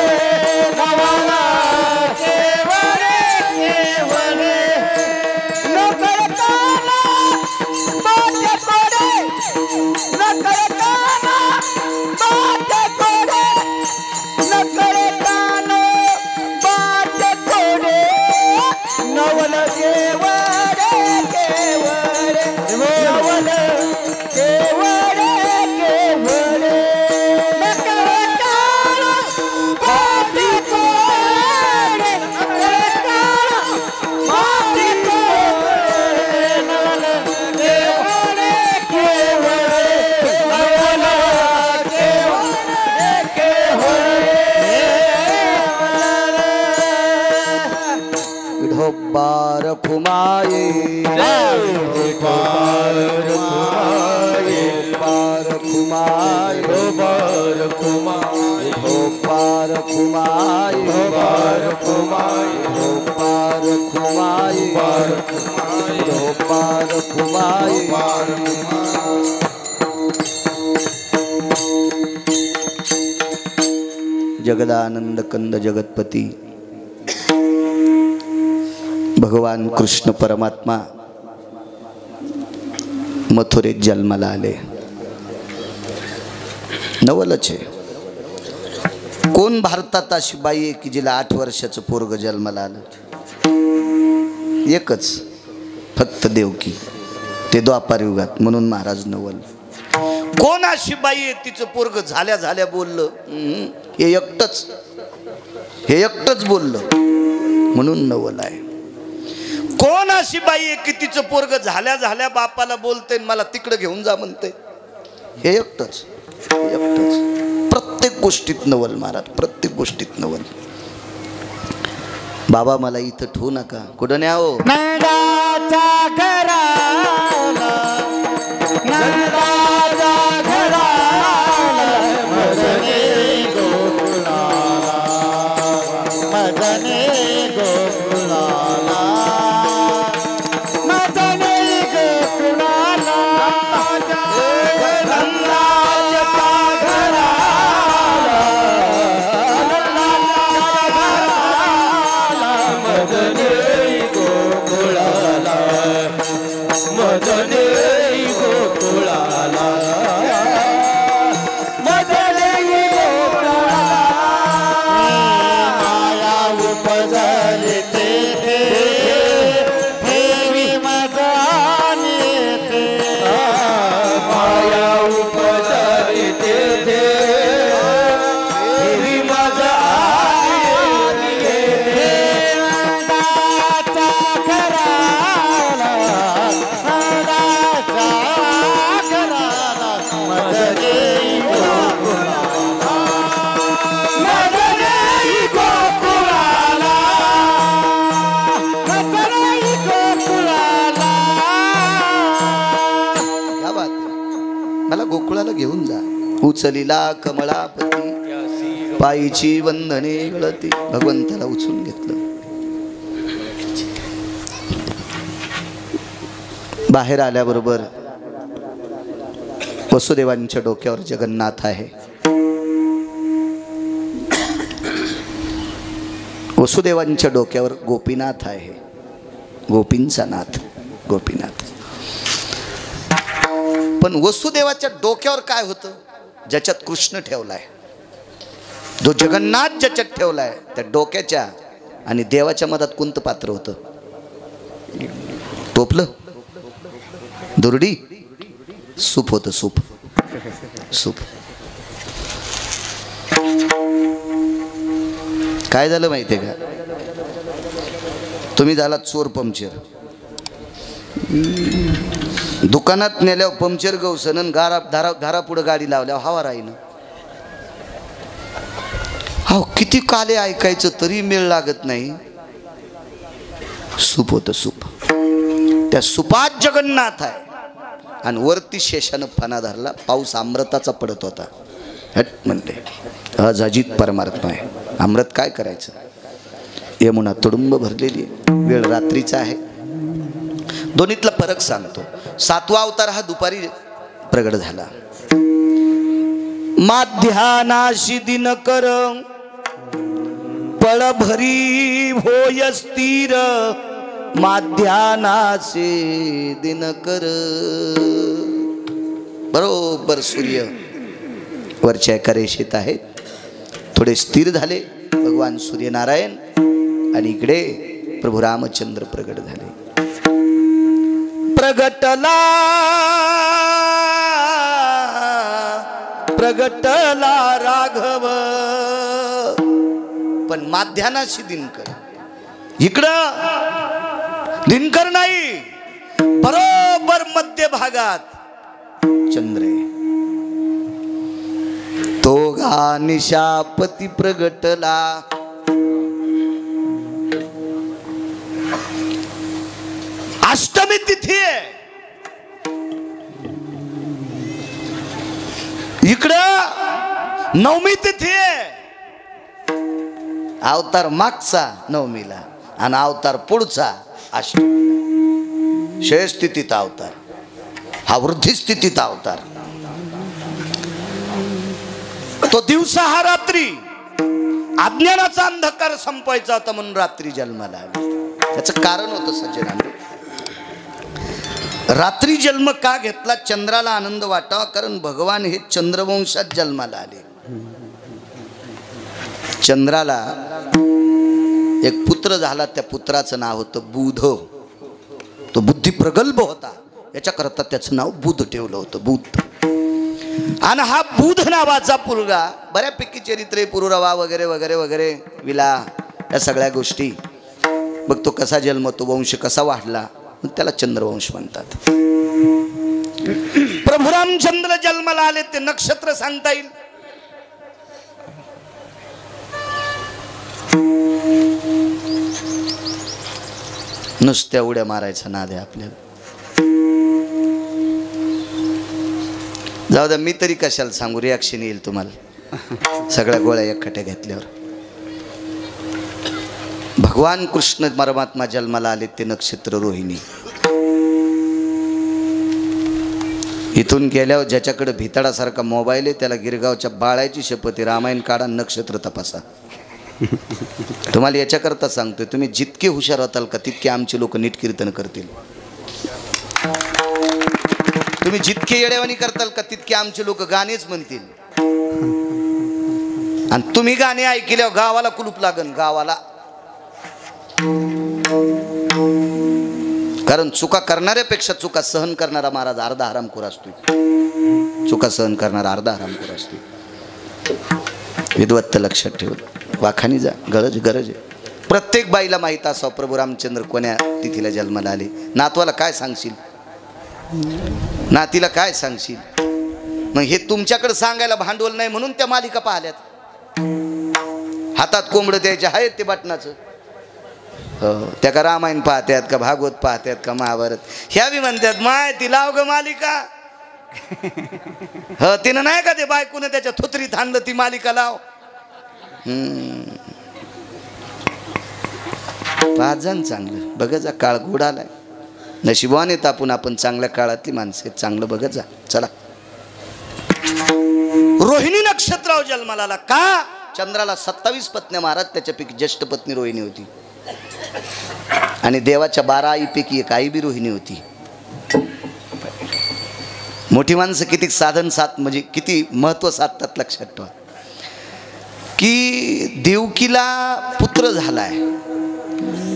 विठोबार खुमाये विठोबार खुमाये विठोबार खुमाये विठोबार खुमाये विठोबार खुमाये विठोबार खुमाये विठोबार खुमाये विठोबार खुमाये जगदानंद कंद जगतपती भगवान कृष्ण परमात्मा मथुरेत जन्माला आले. नवलच आहे. कोण भारतात अशी बाई आहे की जिला 8 वर्षाचं पोरग जन्माला आलं? एकच, फक्त देवकी. ते द्वापार युगात, म्हणून महाराज नवल. कोण अशी बाई आहे तिचं पोरग झाल्या झाल्या बोललं? हे एकटच बोललं, म्हणून नवल आहे. कोण अशी बाई आहे की तिचं पोरग झाल्या झाल्या बापाला बोलते मला तिकडे घेऊन जा म्हणते? हे एकटच. प्रत्येक गोष्टीत नवल महाराज, प्रत्येक गोष्टीत नवल. बाबा मला इथं ठेवू नका. कुठं न्या हो? नंदाच्या घराला नंदाच्या घराला मदने गोकुळाला मदने गोकुळाला मदने गोकुळाला नंदाच्या घराला मदने गोकुळाला मदने गोकुळाला मदने गोकुळाला माया उपजली तेथे देवी मजानी येते माया उपजली तेथे देवी मजानी येते नंदाच्या घराला नंदाच्या घराला मदने गोकुळाला मदने गोकुळाला मदने गोकुळाला क्या बात आहे. मला गोकुळाला घेऊन जा. उचलिला कमळापती पायीची वंदने गळती. भगवंताला उचलून घेतलं. बाहेर आल्याबरोबर वसुदेवांच्या डोक्यावर जगन्नाथ आहे. वसुदेवांच्या डोक्यावर गोपीनाथ आहे. गोपींचा नाथ गोपीनाथ. पण वसुदेवाच्या डोक्यावर काय होतं? ज्याच्यात कृष्ण ठेवलाय, जो जगन्नाथ ज्याच्यात ठेवलाय, त्या डोक्याच्या आणि देवाच्या मधात कोणतं पात्र होतं? टोपलं, दुर्डी, सूप होतं. Soup soup. काय झालं माहितीये का? तुम्ही झालात चोर पंक्चर. दुकानात नेल्यावर पंक्चर गवसनन घरा पुढे गाडी लावल्यावर हवा राहीन. हा किती काले ऐकायचं तरी मेळ लागत नाही. सूप होतं सूप. त्या सुपात जगन्नाथ आहे आणि वरती शेषानं फणा धरला. पाऊस अमृताचा पडत होता. हट म्हणले, अजाजित परमात्मा आहे. अमृत काय करायचं? यमुना तुडुंब भरलेली आहे. वेळ रात्रीचा आहे. दोन्हीतला फरक सांगतो. 7वा अवतार हा दुपारी प्रगट झाला. माध्यानाशी दिनकर पळभरी होय स्थिर. माध्यानासे दिनकर. बरोबर सूर्य वरच्या एका रेषेत आहेत. थोडे स्थिर झाले भगवान सूर्यनारायण आणि इकडे प्रभू रामचंद्र प्रगट झाले. प्रगटला प्रगटला राघव. पण माध्यानाशी दिनकर. इकडं दिनकर नाही, बरोबर मध्य भागात चंद्र आहे. तो गा निशापती प्रगटला. अष्टमी तिथी आहे, इकडं नवमी तिथी आहे. अवतार मागचा नवमीला आणि अवतार पुढचा अष्टमी. क्षय स्थितीत अवतार, हा वृद्धी स्थितीत अवतार. तो दिवसा हा रात्री, अज्ञानाचा अंधकार संपवायचा होता म्हणून रात्री जन्माला आले. त्याचं कारण होतं सज्जनांनो. रात्री जन्म का घेतला? चंद्राला आनंद वाटावा, कारण भगवान हे चंद्रवंशात जन्माला आले. चंद्राला एक पुत्र झाला, त्या पुत्राचं नाव होतं बुध. तो बुद्धी प्रगल्भ होता, याच्याकरता त्याचं नाव बुध ठेवलं होतं, बुध. आणि हा बुध नावाचा मुलगा, बऱ्यापैकी चरित्रे पुरुरवा वगैरे वगैरे वगैरे विला या सगळ्या गोष्टी बघ. तो कसा जन्मतो, वंश कसा वाढला, त्याला चंद्रवंश म्हणतात. प्रभू रामचंद्र जन्माला आले, ते नक्षत्र सांगता येईल? नुसत्या उड्या मारायचा नाद आहे आपल्याला. जाऊ द्या, मी तरी कशाला सांगू, रिॲक्शन येईल तुम्हाला सगळ्या गोळ्या एकट्या घेतल्यावर. भगवान कृष्ण परमात्मा जन्माला आले ते नक्षत्र रोहिणी. इथून गेल्यावर ज्याच्याकडे भिताडासारखा मोबाईल आहे त्याला गिरगावच्या बाळाची शपथ, रामायण काढा, नक्षत्र तपासा. तुम्हाला याच्याकरता सांगतोय, तुम्ही जितके हुशार होताल का तितके आमचे लोक नीट कीर्तन करतील. तुम्ही जितके येडेवाणी करताल का तितके आमचे लोक गाणेच म्हणतील. आणि तुम्ही गाणे ऐकल्यावर गावाला कुलूप लागन, गावाला. कारण चुका करणाऱ्यापेक्षा चुका सहन करणारा महाराज अर्धा हरामखोर असतो. चुका सहन करणारा अर्धा हरामखोर असतो. विद्वत्त लक्षात ठेवलं, वाखानी जा, गरज आहे. प्रत्येक बाईला माहीत असावं प्रभू रामचंद्र कोण्या तिथीला जन्माला आले. नातवाला काय सांगशील, नातीला काय सांगशील? मग हे तुमच्याकडे सांगायला भांडवल नाही म्हणून त्या मालिका पाहिल्यात. हातात कोंबडं द्यायचे आहेत ते बटनाचं. त्या का रामायण पाहतात का भागवत पाहतात का महाभारत, ह्या बी म्हणतात माय ती लाव ग मालिका. तिनं नाही का ते बायकोनं त्याच्या थुतरीत आणलं, ती मालिका लाव. पाच जण चांगलं बघत जा, काळ गोड आलाय. नशिबाने तापून आपण चांगल्या काळातली माणसं, चांगलं बघत जा. चला, रोहिणी नक्षत्रावर जन्माला आला का? चंद्राला 27 पत्न्या महाराज, त्याच्यापैकी ज्येष्ठ पत्नी रोहिणी होती. आणि देवाच्या 12 आईपैकी एक आई बी रोहिणी होती. मोठी माणसं किती साधन साध, म्हणजे किती महत्व साधतात लक्षात ठेवा. की देवकीला पुत्र झालाय,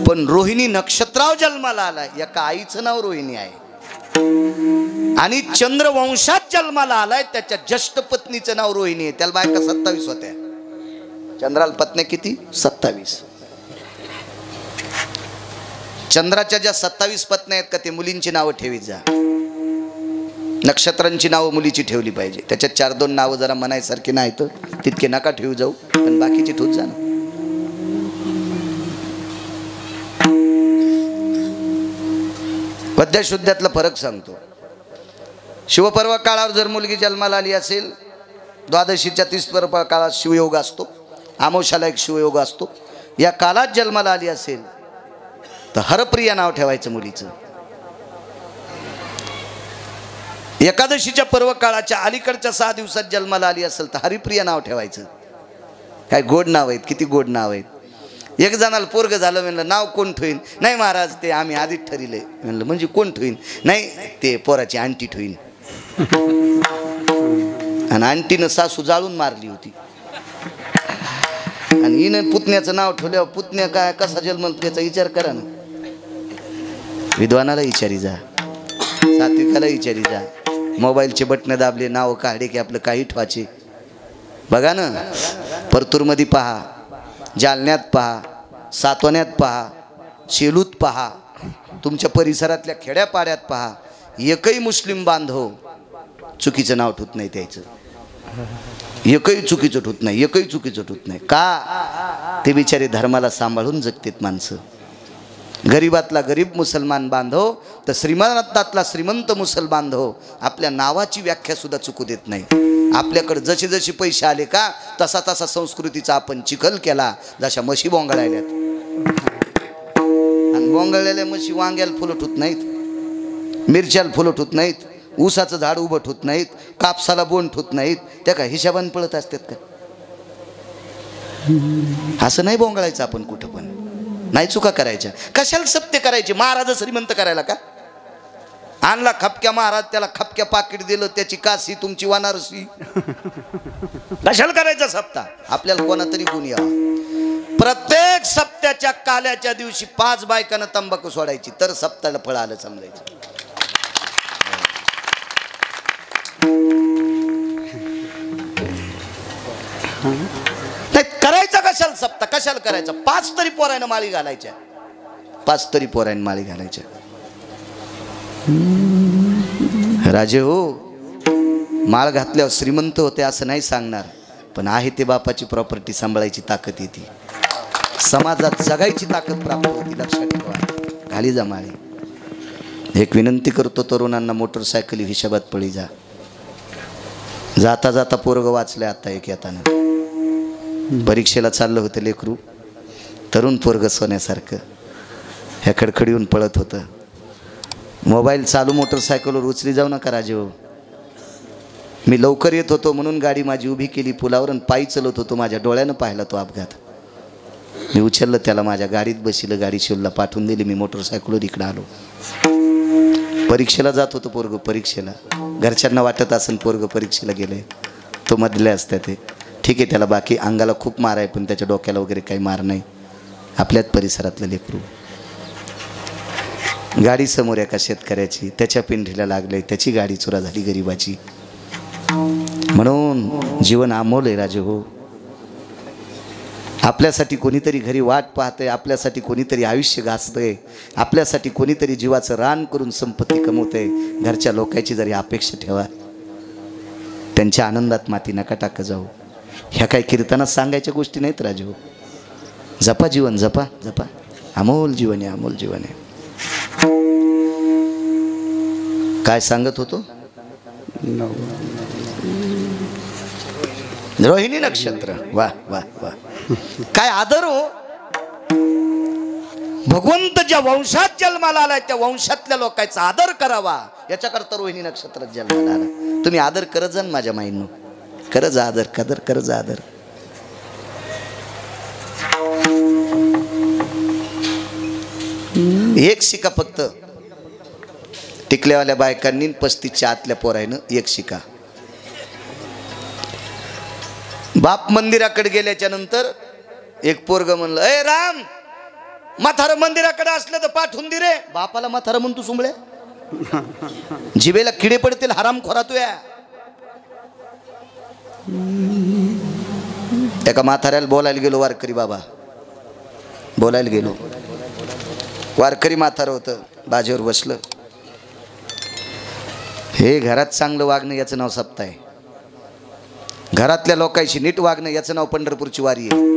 पण रोहिणी नक्षत्रावर जन्माला आलाय. एका आईचं नाव रोहिणी आहे. आणि चंद्रवंशात जन्माला आलाय, त्याच्या ज्येष्ठ पत्नीचं नाव रोहिणी आहे. त्याला बायका 27 होत्या. चंद्राला पत्न्या किती? 27. चंद्राच्या ज्या 27 पत्न्या आहेत का, ते मुलींची नावं ठेवीत जा. नक्षत्रांची नावं मुलीची ठेवली पाहिजे. त्याच्यात 4-2 नावं जरा म्हणायसारखी नाही तर तितके नका ठेवू जाऊ, पण बाकीची ठेवत जा ना. पद्यशुद्धातला फरक सांगतो. शिवपर्व काळावर जर मुलगी जन्माला आली असेल, द्वादशीच्या 30 पर्व काळात शिवयोग असतो, आमोशाला एक शिवयोग असतो. या काळात जन्माला आली असेल तर हरप्रिया नाव ठेवायचं मुलीचं. एकादशीच्या पर्व काळाच्या अलीकडच्या 6 दिवसात जन्माला आली असेल तर हरिप्रिया नाव ठेवायचं. काय गोड नाव आहेत, किती गोड नाव आहेत. एक जणाला पोरग झालं, म्हणलं नाव कोण ठेवीन? नाही महाराज ते आम्ही आधीच ठरले. म्हणलं म्हणजे कोण ठेवीन? नाही ते पोराची आंटी ठेवीन. आणि आंटीनं सासू जाळून मारली होती. आणि हिनं पुतण्याचं नाव ठेवल्यावर पुतण्या काय कसा जन्म त्याचा विचार करा ना. विद्वानाला विचारी जा, सात्विकाला विचारी जा. मोबाईलचे बटणं दाबले, नाव काढले की आपलं काही ठवाचे. बघा ना, परतूरमध्ये पहा, जालन्यात पहा, सातवण्यात पहा, शेलूत पहा, तुमच्या परिसरातल्या खेड्यापाड्यात पहा, एकही मुस्लिम बांधव चुकीचं नाव ठेवत नाही त्याचं. एकही चुकीचं ठेवत नाही, एकही चुकीचं ठेवत नाही. का? ते बिचारे धर्माला सांभाळून जगतात माणसं. गरीबातला गरीब मुसलमान बांधव तर श्रीमंतातला श्रीमंत मुसलमान बांधव आपल्या नावाची व्याख्या सुद्धा चुकू देत नाही. आपल्याकडे जसे जसे पैसे आले का तसा तसा संस्कृतीचा आपण चिखल केला. जशा म्हशी बोंगळायल्यात आणि बोंगळलेल्या म्हशी वांग्याला फुलट होत नाहीत, मिरच्याला फुलट होत नाहीत, ऊसाचं झाड उभट होत नाहीत, कापसाला बोंड होत नाहीत. त्या का हिशाबान पळत असतात का? असं नाही बोंगळायचं आपण कुठं पण, नाही चुका करायच्या. कशाला सत्य करायचे? महाराज श्रीमंत करायला का आणला खपक्या महाराज, त्याला खपक्या पाकिट दिलं, त्याची काशी तुमची वानारसी. कशाला करायचा सप्ता? आपल्याला कोणातरी गुण यावा. प्रत्येक सप्त्याच्या काल्याच्या दिवशी 5 बायकांना तंबाखू सोडायची तर सप्त्याला फळ आलं समजायचं. नाही करायचा कशाला सप्ता? कशाला करायचा? 5 तरी पोरायनं माळी घालायच्या, 5 तरी पोरायनं माळी घालायच्या. राजे हो, माळ घातल्यावर श्रीमंत होते असं नाही सांगणार, पण आहे ते बापाची प्रॉपर्टी सांभाळायची ताकद येते, समाजात जगायची ताकद प्राप्त होती. लक्षात ठेवा. घाली जा माळी. एक विनंती करतो तरुणांना, मोटरसायकली हिशोबात पळी जा. जाता जाता पोरग वाचले आता एक येताना. परीक्षेला चाललं होतं लेकरू, तरुण पोरग सोन्यासारखं ह्या खडखडीहून पळत होतं. मोबाईल चालू मोटरसायकलवर उचली जाऊ नका राजे हो. मी लवकर येत होतो म्हणून गाडी माझी उभी केली पुलावर आणि पायी चलत होतो. माझ्या डोळ्यानं पाहिला तो अपघात. मी उचललं त्याला, माझ्या गाडीत बसलं, गाडी शिवला पाठवून दिली. मी मोटरसायकलवर इकडं आलो. परीक्षेला जात होतो पोरग, परीक्षेला. घरच्यांना वाटत असेल पोरग परीक्षेला गेले, तो मधले असते ते ठीक आहे, त्याला बाकी अंगाला खूप मार आहे पण त्याच्या डोक्याला वगैरे काही मार नाही. आपल्याच परिसरातलं लेकरू. गाडी समोर एका शेतकऱ्याची, त्याच्या पिंढीला लागले, त्याची गाडी चुरा झाली गरिबाची. म्हणून जीवन अमोल आहे राजे हो. आपल्यासाठी कोणीतरी घरी वाट पाहतंय, आपल्यासाठी कोणीतरी आयुष्य घासतंय, आपल्यासाठी कोणीतरी जीवाचं रान करून संपत्ती कमवतंय. घरच्या लोकांची जरी अपेक्षा ठेवा, त्यांच्या आनंदात माती नका टाका जाऊ. ह्या काही कीर्तनात सांगायच्या गोष्टी नाहीत राजे हो. जपा जीवन, जपा जपा. अमोल जीवन आहे, अमोल जीवन आहे. काय सांगत होतो? रोहिणी नक्षत्र. वा वा वा, काय आदर हो. भगवंत ज्या वंशात जन्माला आलाय त्या वंशातल्या लोकांचा आदर करावा याच्याकरता रोहिणी नक्षत्रात जन्माला आला. तुम्ही आदर करत जा माझ्या माईंनो, करत जा आदर, कदर करत जा आदर. एक शिका फक्त टिकल्यावाल्या बायकांनी 35च्या आतल्या पोरायनं एक शिका. बाप मंदिराकडे गेल्याच्या नंतर एक पोरग म्हणलं, ए राम, म्हातारं मंदिराकडे असलं तर पाठवून दे रे. बापाला म्हातारं म्हणतो सुंबळे, जिबेला किडे पडतील हरामखोरा तू. एका म्हाताऱ्याला बोलायला गेलो, वारकरी बाबा बोलायला गेलो. वारकरी म्हातारं होतं, बाजेवर बसलं. हे घरात चांगलं वागणं याचं नाव सप्ताह आहे. घरातल्या लोकांशी नीट वागणं याचं नाव पंढरपूरची वारी आहे.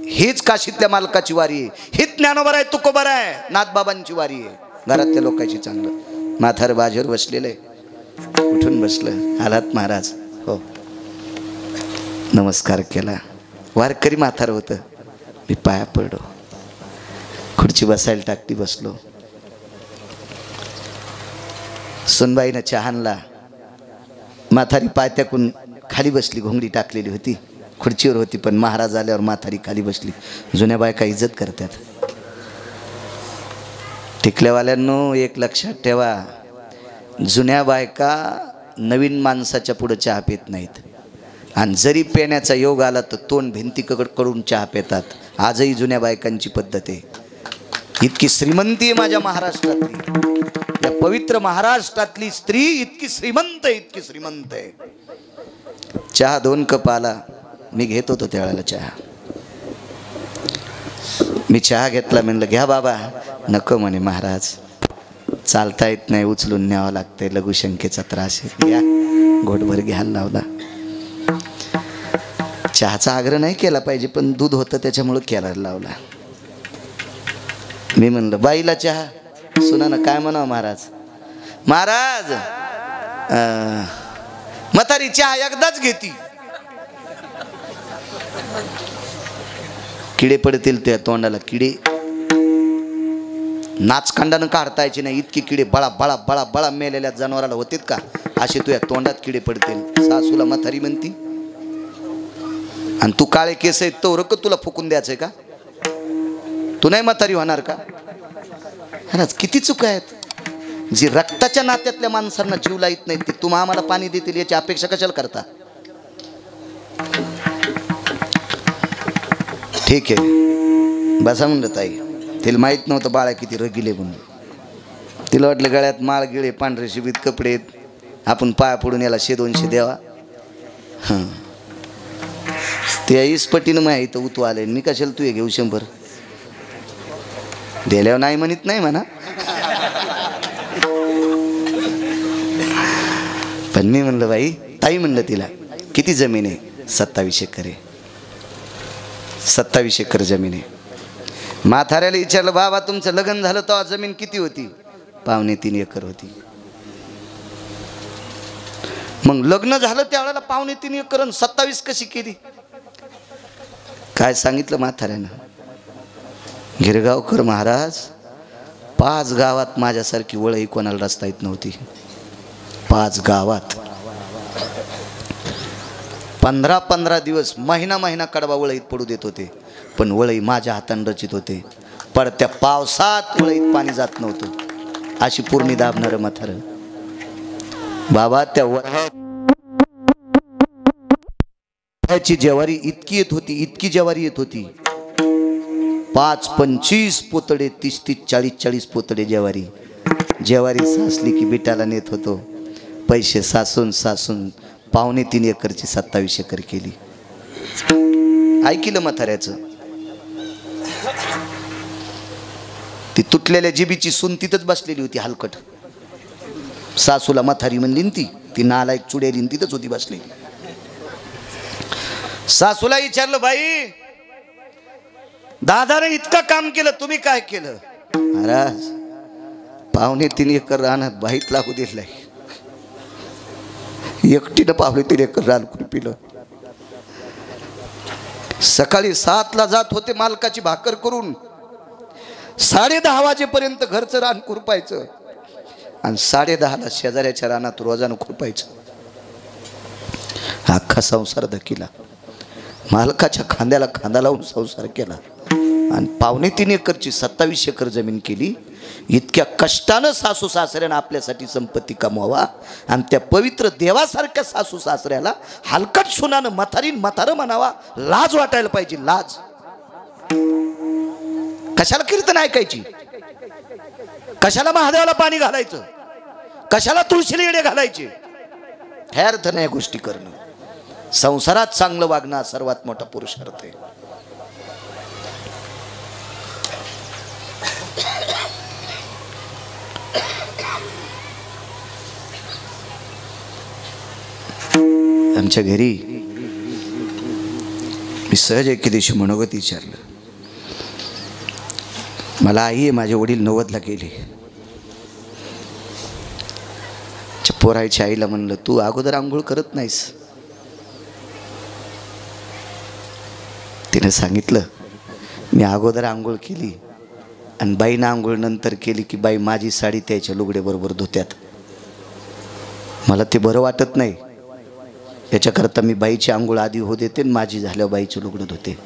हीच काशीतल्या मालकाची वारी आहे. हीच ज्ञानोबर आहे, तुकोबर आहे, नाथबाबांची वारी आहे. घरातल्या लोकांशी चांगलं. म्हातारं बाजेवर बसलेलं, उठून बसलं. आलात महाराज? हो. नमस्कार केला. वारकरी म्हातारं होतं. मी पाया पडलो, खुर्ची बसायला टाकली, बसलो. सुनबाईनं चहा आणला. म्हातारी पायत्याकून खाली बसली, घोंगडी टाकलेली होती, खुर्चीवर होती, पण महाराज आल्यावर म्हातारी खाली बसली. जुन्या बायका इज्जत करतात. टिकल्यावाल्यांनो एक लक्षात ठेवा, जुन्या बायका नवीन माणसाच्या पुढे चहा पित नाहीत. आणि जरी पेण्याचा योग आला तर तोंड भिंतीकडून चहा पितात. आजही जुन्या बायकांची पद्धत आहे. इतकी श्रीमंती आहे माझ्या महाराष्ट्रातली, या पवित्र महाराष्ट्रातली स्त्री इतकी श्रीमंत आहे, इतकी श्रीमंत आहे. चहा 2 कप आला. मी घेत होतो त्यावेळेला चहा. मी चहा घेतला, म्हणलं घ्या बाबा. नको म्हणे महाराज, चालता येत नाही, उचलून न्यावं लागतंय, लघुशंकेचा त्रास आहे. घ्या. घोटभर घ्यायला लावला. चहाचा आग्रह नाही केला पाहिजे, पण दूध होतं त्याच्यामुळं केला लावला. मी म्हणलं बाईला चहा, सुनानं काय म्हणावं महाराज, महाराज म्हातारी चहा एकदाच घेती, किडे पडतील त्या तोंडाला, किडे नाचकांडानं काढता यायचे नाही, इतके किडे बळा बळा बळा बळा मेलेल्या जनावराला होतेत का, असे तुझ्या तोंडात किडे पडतील. सासूला म्हातारी म्हणती, आणि तू काळे केस आहेत तो रक तुला फुकून द्यायचंय का, तू नाही म्हातारी होणार का. महाराज किती चुका आहेत. जी रक्ताच्या नात्यातल्या माणसांना जीव लाईत नाहीत ते तुम्हा आम्हाला पाणी देतील याची अपेक्षा कशाला करता. ठीक आहे बसा म्हणलं ताई, तिला माहित नव्हतं बाळा किती रगिले म्हणून. तिला वाटलं गळ्यात माळ गिळे पांढरे शिबीत कपडे, आपण पाया पडून याला 100-200 द्यावा. हां त्या इसपटीनं माही इथं उतू आले, मी कशाला तू हे घेऊ 100 दिल्यावर नाही म्हणत नाही म्हणा. पण मी म्हणलं बाई, ताई म्हणलं तिला किती जमीन आहे, 27 एकर आहे. 27 एकर जमीन आहे. म्हाताऱ्याला विचारलं बाबा तुमचं लग्न झालं तेव्हा जमीन किती होती, 2.25 एकर होती. मग लग्न झालं त्यावेळेला 2.25 एकर आणि 27 कशी केली. काय सांगितलं म्हाताऱ्यानं, गिरगावकर महाराज 5 गावात माझ्यासारखी वळही कोणाला रस्ता येत नव्हती. 5 गावात 15-15 दिवस महिना कडवा वळईत पडू देत होते, पण वळई माझ्या हाताने रचित होते. पडत्या पावसात वळईत पाणी जात नव्हतं. अशी पूर्णी दाबणार म्हातार. बाबा त्या वळ्याची ज्वारी इतकी येत होती, इतकी ज्वारी येत होती, 5-25 पोतडे, 30-30, 40-40 पोतडे ज्वारी. ज्वारी सासली की बिटाला नेत होतो. पैसे सासून 2.25 एकरची 27 एकर केली. ऐकिलं म्हाताऱ्याचं. ती तुटलेल्या जिबीची सून तिथंच बसलेली होती हलकट. सासूला म्हातारी म्हणली ती नालायक चुडेली तिथंच होती बसलेली. सासूला विचारलं बाई दादाने इतकं काम केलं तुम्ही काय केलं. महाराज 2.25 एकर रानात बाईत लागू दिलाय. एकटीनं 2.25 एकर रान खुरपिलं. सकाळी 7ला जात होते मालकाची भाकर करून, 10:30 वाजेपर्यंत घरचं रान खुरपायचं आणि 10:30ला शेजाऱ्याच्या रानात रोजानं खुरपायचं. अख्खा संसार धकीला. मालकाच्या खांद्याला खांदा लावून संसार केला आणि 2.25 एकरची 27 एकर जमीन केली. इतक्या कष्टानं सासू सासऱ्यानं आपल्यासाठी संपत्ती कमवावा आणि त्या पवित्र देवासारख्या सासू सासऱ्याला हलकट सुनानं म्हातारं म्हणावा. लाज वाटायला पाहिजे, लाज. कशाला कीर्तन ऐकायची, कशाला महादेवाला पाणी घालायचं, कशाला तुळशीला येडे घालायचे. हे अर्थ नाही गोष्टी करणं. संसारात चांगलं वागणं सर्वात मोठा पुरुषार्थ आहे. आमच्या घरी मी सहज एके दिवशी मनोगत विचारलं. मला आई आहे, माझे वडील 90ला गेले. पोरायच्या आईला म्हणलं तू अगोदर आंघोळ करत नाहीस. तिने सांगितलं मी अगोदर आंघोळ केली आणि बाईनं आंघोळ नंतर केली की बाई माझी साडी त्याच्या लुगडे बरोबर धुत्यात. मला ते बरं वाटत नाही. याच्याकरता मी बाईची आंघोळ आधी होऊ देते आणि माझी झाल्यावर बाईची लुगडं धुते.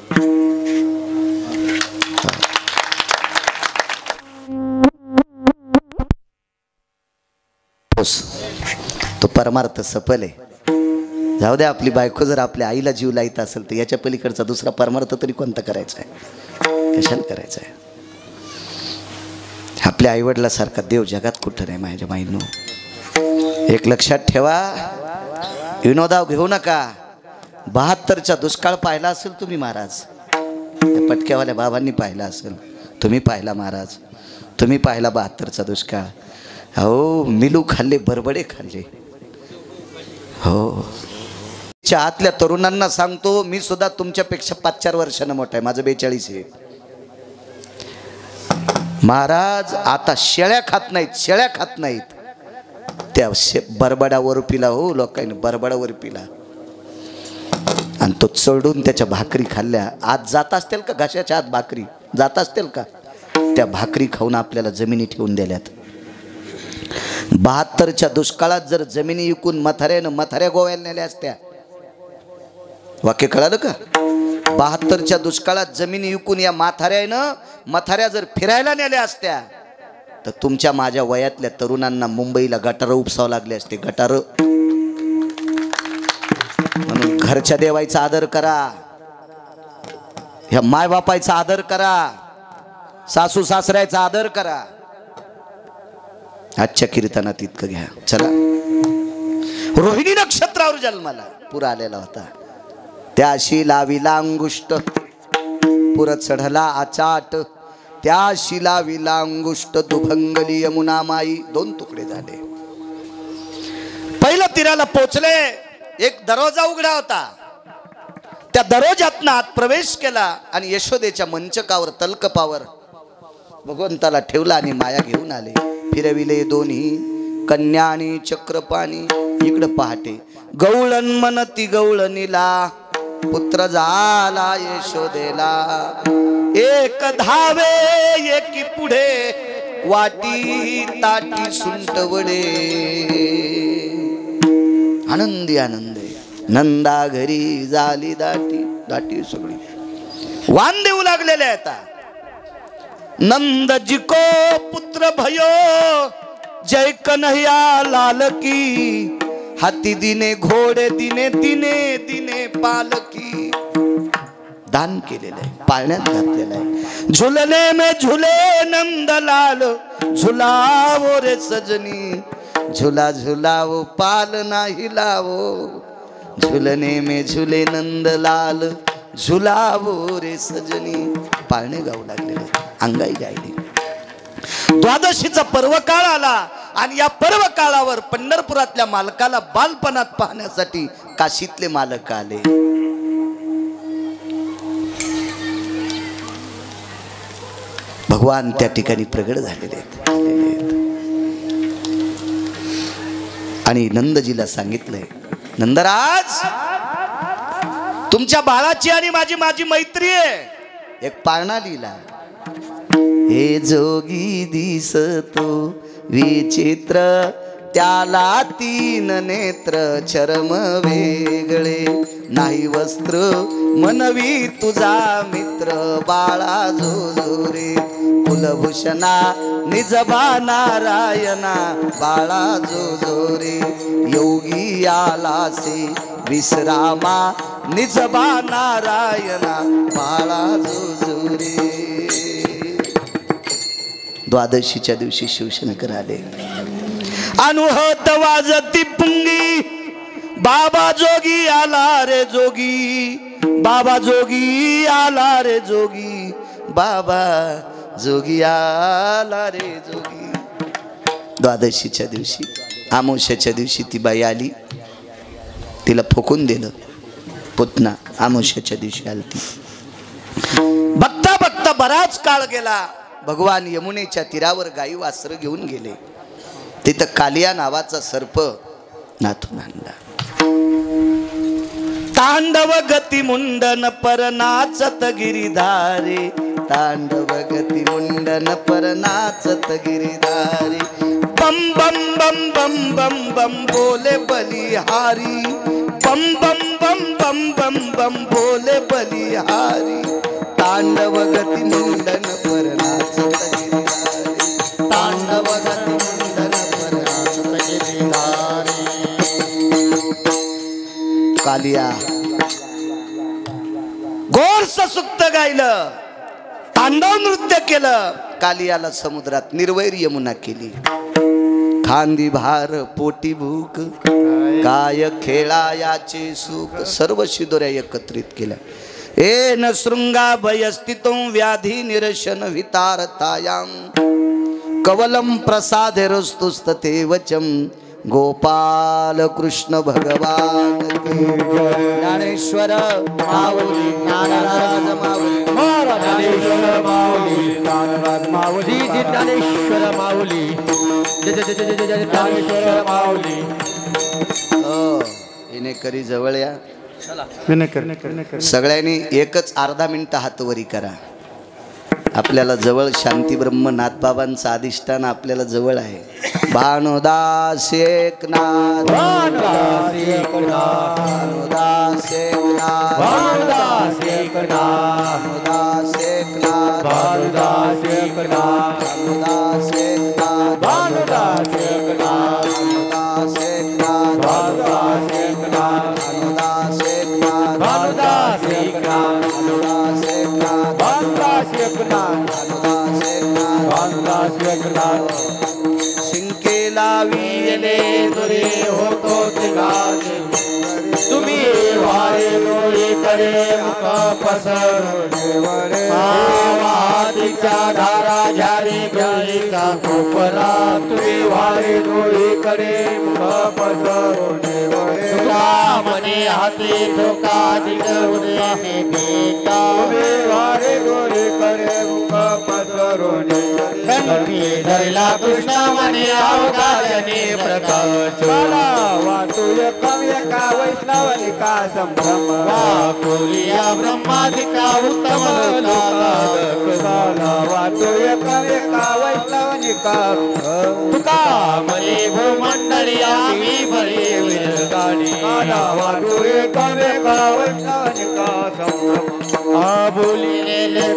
तो परमार्थ सफल आहे. जाऊ द्या, आपली बायको जर आपल्या आईला जीव लाईत असेल तर याच्या पलीकडचा दुसरा परमार्थ तरी कोणता करायचा आहे, कशाला करायचा आहे. आपल्या आईवडिलासारखा देव जगात कुठं नाही माझ्या माईनो. एक लक्षात ठेवा, विनोदाव घेऊ नका. 72चा दुष्काळ पाहिला असेल तुम्ही महाराज, त्या पटक्यावाल्या बाबांनी पाहिला असेल, तुम्ही पाहिला महाराज, तुम्ही पाहिला 72चा दुष्काळ. हो मिलू खाल्ले, बरबडे खाल्ले. हो आतल्या तरुणांना सांगतो, मी सुद्धा तुमच्यापेक्षा 5-4 वर्षानं मोठा आहे. माझं 42 आहे. महाराज आता शेळ्या खात नाहीत, शेळ्या खात नाहीत, त्या बरबडावर पिला हो लोकांनी, बरबडावर पिला आणि तो चढून त्याच्या भाकरी खाल्ल्या. आज जात असतील का घशाच्या आत भाकरी जात असतील का? त्या भाकरी खाऊन आपल्याला जमिनी ठेवून दिल्यात. 72च्या दुष्काळात जर जमिनी विकून मथाऱ्या गोव्याला नेल्या असत्या, वाक्य कळालं का? 72च्या दुष्काळात जमिनी विकून या मथाऱ्या जर फिरायला नेल्या असत्या तर तुमच्या माझ्या वयातल्या तरुणांना मुंबईला गटारं उपसावं लागले असते, गटारं. म्हणून घरच्या देवाचा आदर करा, ह्या मायबापाचा आदर करा, सासू सासऱ्याचा आदर करा. आजच्या कीर्तनात इतकं घ्या. चला, रोहिणी नक्षत्रावर जन्माला पूर आलेला होता. त्याशी लाविला अंगुष्ट, पुर चढला आचाट, त्याशी लाविला अंगुष्ट, दुभंगली यमुना माई. 2 तुकडे झाले. पहिल्या तीराला पोचले, एक दरवाजा उघडा होता, त्या दरवाजातनं आत प्रवेश केला आणि यशोदेच्या मंचकावर तलकपावर भगवंताला ठेवला आणि माया घेऊन आले. फिरविले दोन्ही कन्या आणि चक्रपाणी. इकडं पहाटे गवळण मनती गवळणीला, पुत्र झाला यशोदेला. एक धावे एकी पुढे, वाटी ताटी सुंटवडे. आनंदी आनंदे नंदा घरी झाली दाटी. दाटी सगळी वान देऊ लागलेले आता. नंद जिको पुत्र भयो, जय कन्हैया लाल की. हाती दिने घोडे दिने दिने दिने पालकी. दान केलेलं आहे, पाळण्यात घातलेलं आहे. झुलने में झुले नंदलाल, झुलावो रे सजनी. झुला झुलावो पाल नाही लावो, झुलने में झुले नंदलाल, झुलावो रे सजनी. पाळणे गाऊ लागलेले, अंगाई गायली. द्वादशीचा पर्व काळ आला आणि या पर्व काळावर पंढरपुरातल्या मालकाला बालपणात पाहण्यासाठी काशीतले मालक आले. भगवान त्या ठिकाणी प्रगट झालेले आहेत. आणि नंदजीला सांगितलंय, नंदराज तुमच्या बाळाची आणि माझी मैत्री आहे. एक पाळणा लिहिला. हे जोगी दिसतो विचित्र, त्याला 3 नेत्र, चरम वेगळे, नाही वस्त्र मनवी तुझा मित्र. बाळा जो रे कुलभूषणा, निजबा नारायणा. बाळा जो रे योगी आलासे विश्रामा, निजबा नारायणा. बाळा जो रे. द्वादशीच्या दिवशी शिवशंकर आले. अनुहत वाजती पुंगी, बाबा जोगी आला रे जोगी. बाबा जोगी आला रे जोगी. बाबा जोगी आला रे जोगी. द्वादशीच्या दिवशी, आमोशाच्या दिवशी ती बाई आली, तिला फुकून दिलं. पुतना आमोशाच्या दिवशी आली ती. बघता बघता बराच काळ गेला. भगवान यमुनेच्या तीरावर गाई वासरं घेऊन गेले. तिथं कालिया नावाचा सर्प नाथून आणला. तांडव गती मुंडन पर नाचत गिरिधारी. तांडव गती मुंडन पर नाचत गिरिधारी. बम बम बम बम बम बम बोले बलिहारी. बम बम बम बम बम बम बोले बलिहारी. तांडव गती मुंडन पर नाचत गिरिधारी. तांडव गती मुंडन पर नाचत गिरिधारी. कालिया गोरस सुक्त गायलं, तांडव नृत्य केलं. कालियाला समुद्रात निर्वैर यमुना केली. खांदी भार पोटी भूक, काय खेळायाचे सुख. सर्व शिदोऱ्या एकत्रित केल्या. एन शृंगा भयस्थितुं व्याधी निरशन वितारतायां. कवलम प्रसादेरस्तुस्तते वचम गोपाल कृष्ण भगवान की ज्ञानेश्वर माऊली ज्ञानराज माऊली ज्ञानेश्वर माऊली ज्ञानराज माऊली ज्ञानेश्वर माऊली ज्ञानेश्वर माऊली हिने करी जवळ या सगळ्यांनी एकच अर्धा मिनिट हातवरी करा. आपल्याला जवळ शांती ब्रह्म नाथबाबांचं अधिष्ठान आपल्याला जवळ आहे. भानुदास एकनाथ भानुदास एकनाथ भानुदास एकनाथ भानुदास एकनाथ भानुदास एकनाथ भानुदास एकनाथ भानुदास एकनाथ भानुदास एकनाथ भानुदास एकनाथ भानुदास एकनाथ भानुदास एकनाथ भानुदास एकनाथ भानुदास एकनाथ भानुदास एकनाथ भानुदास एकनाथ भानुदास एकनाथ शिंके लाविले तुरे होतो तिघाचे तुम्ही वारे डोळे करे मुख पसरवरे वाहतीच्या धारा झारी गळीचा कोपरा तुम्ही वारे डोळे करे मुख पसरवरे तुका मने हाती धोका दिगवणे बेटा तुम्ही वारे डोळे करे मुख पसरवणे धरला कृष्ण मने अवतारणे प्रकाश वाटू एका वैष्णवनिका संभ्रम वाकुलिया ब्रह्मादिका उत्तम लोकाला वाटू एका वैष्णवनिका तुका मने भूमंडळी आम्ही बळी विरगाडी वाटू एका वैष्णवनिका संभ्रम बोलिले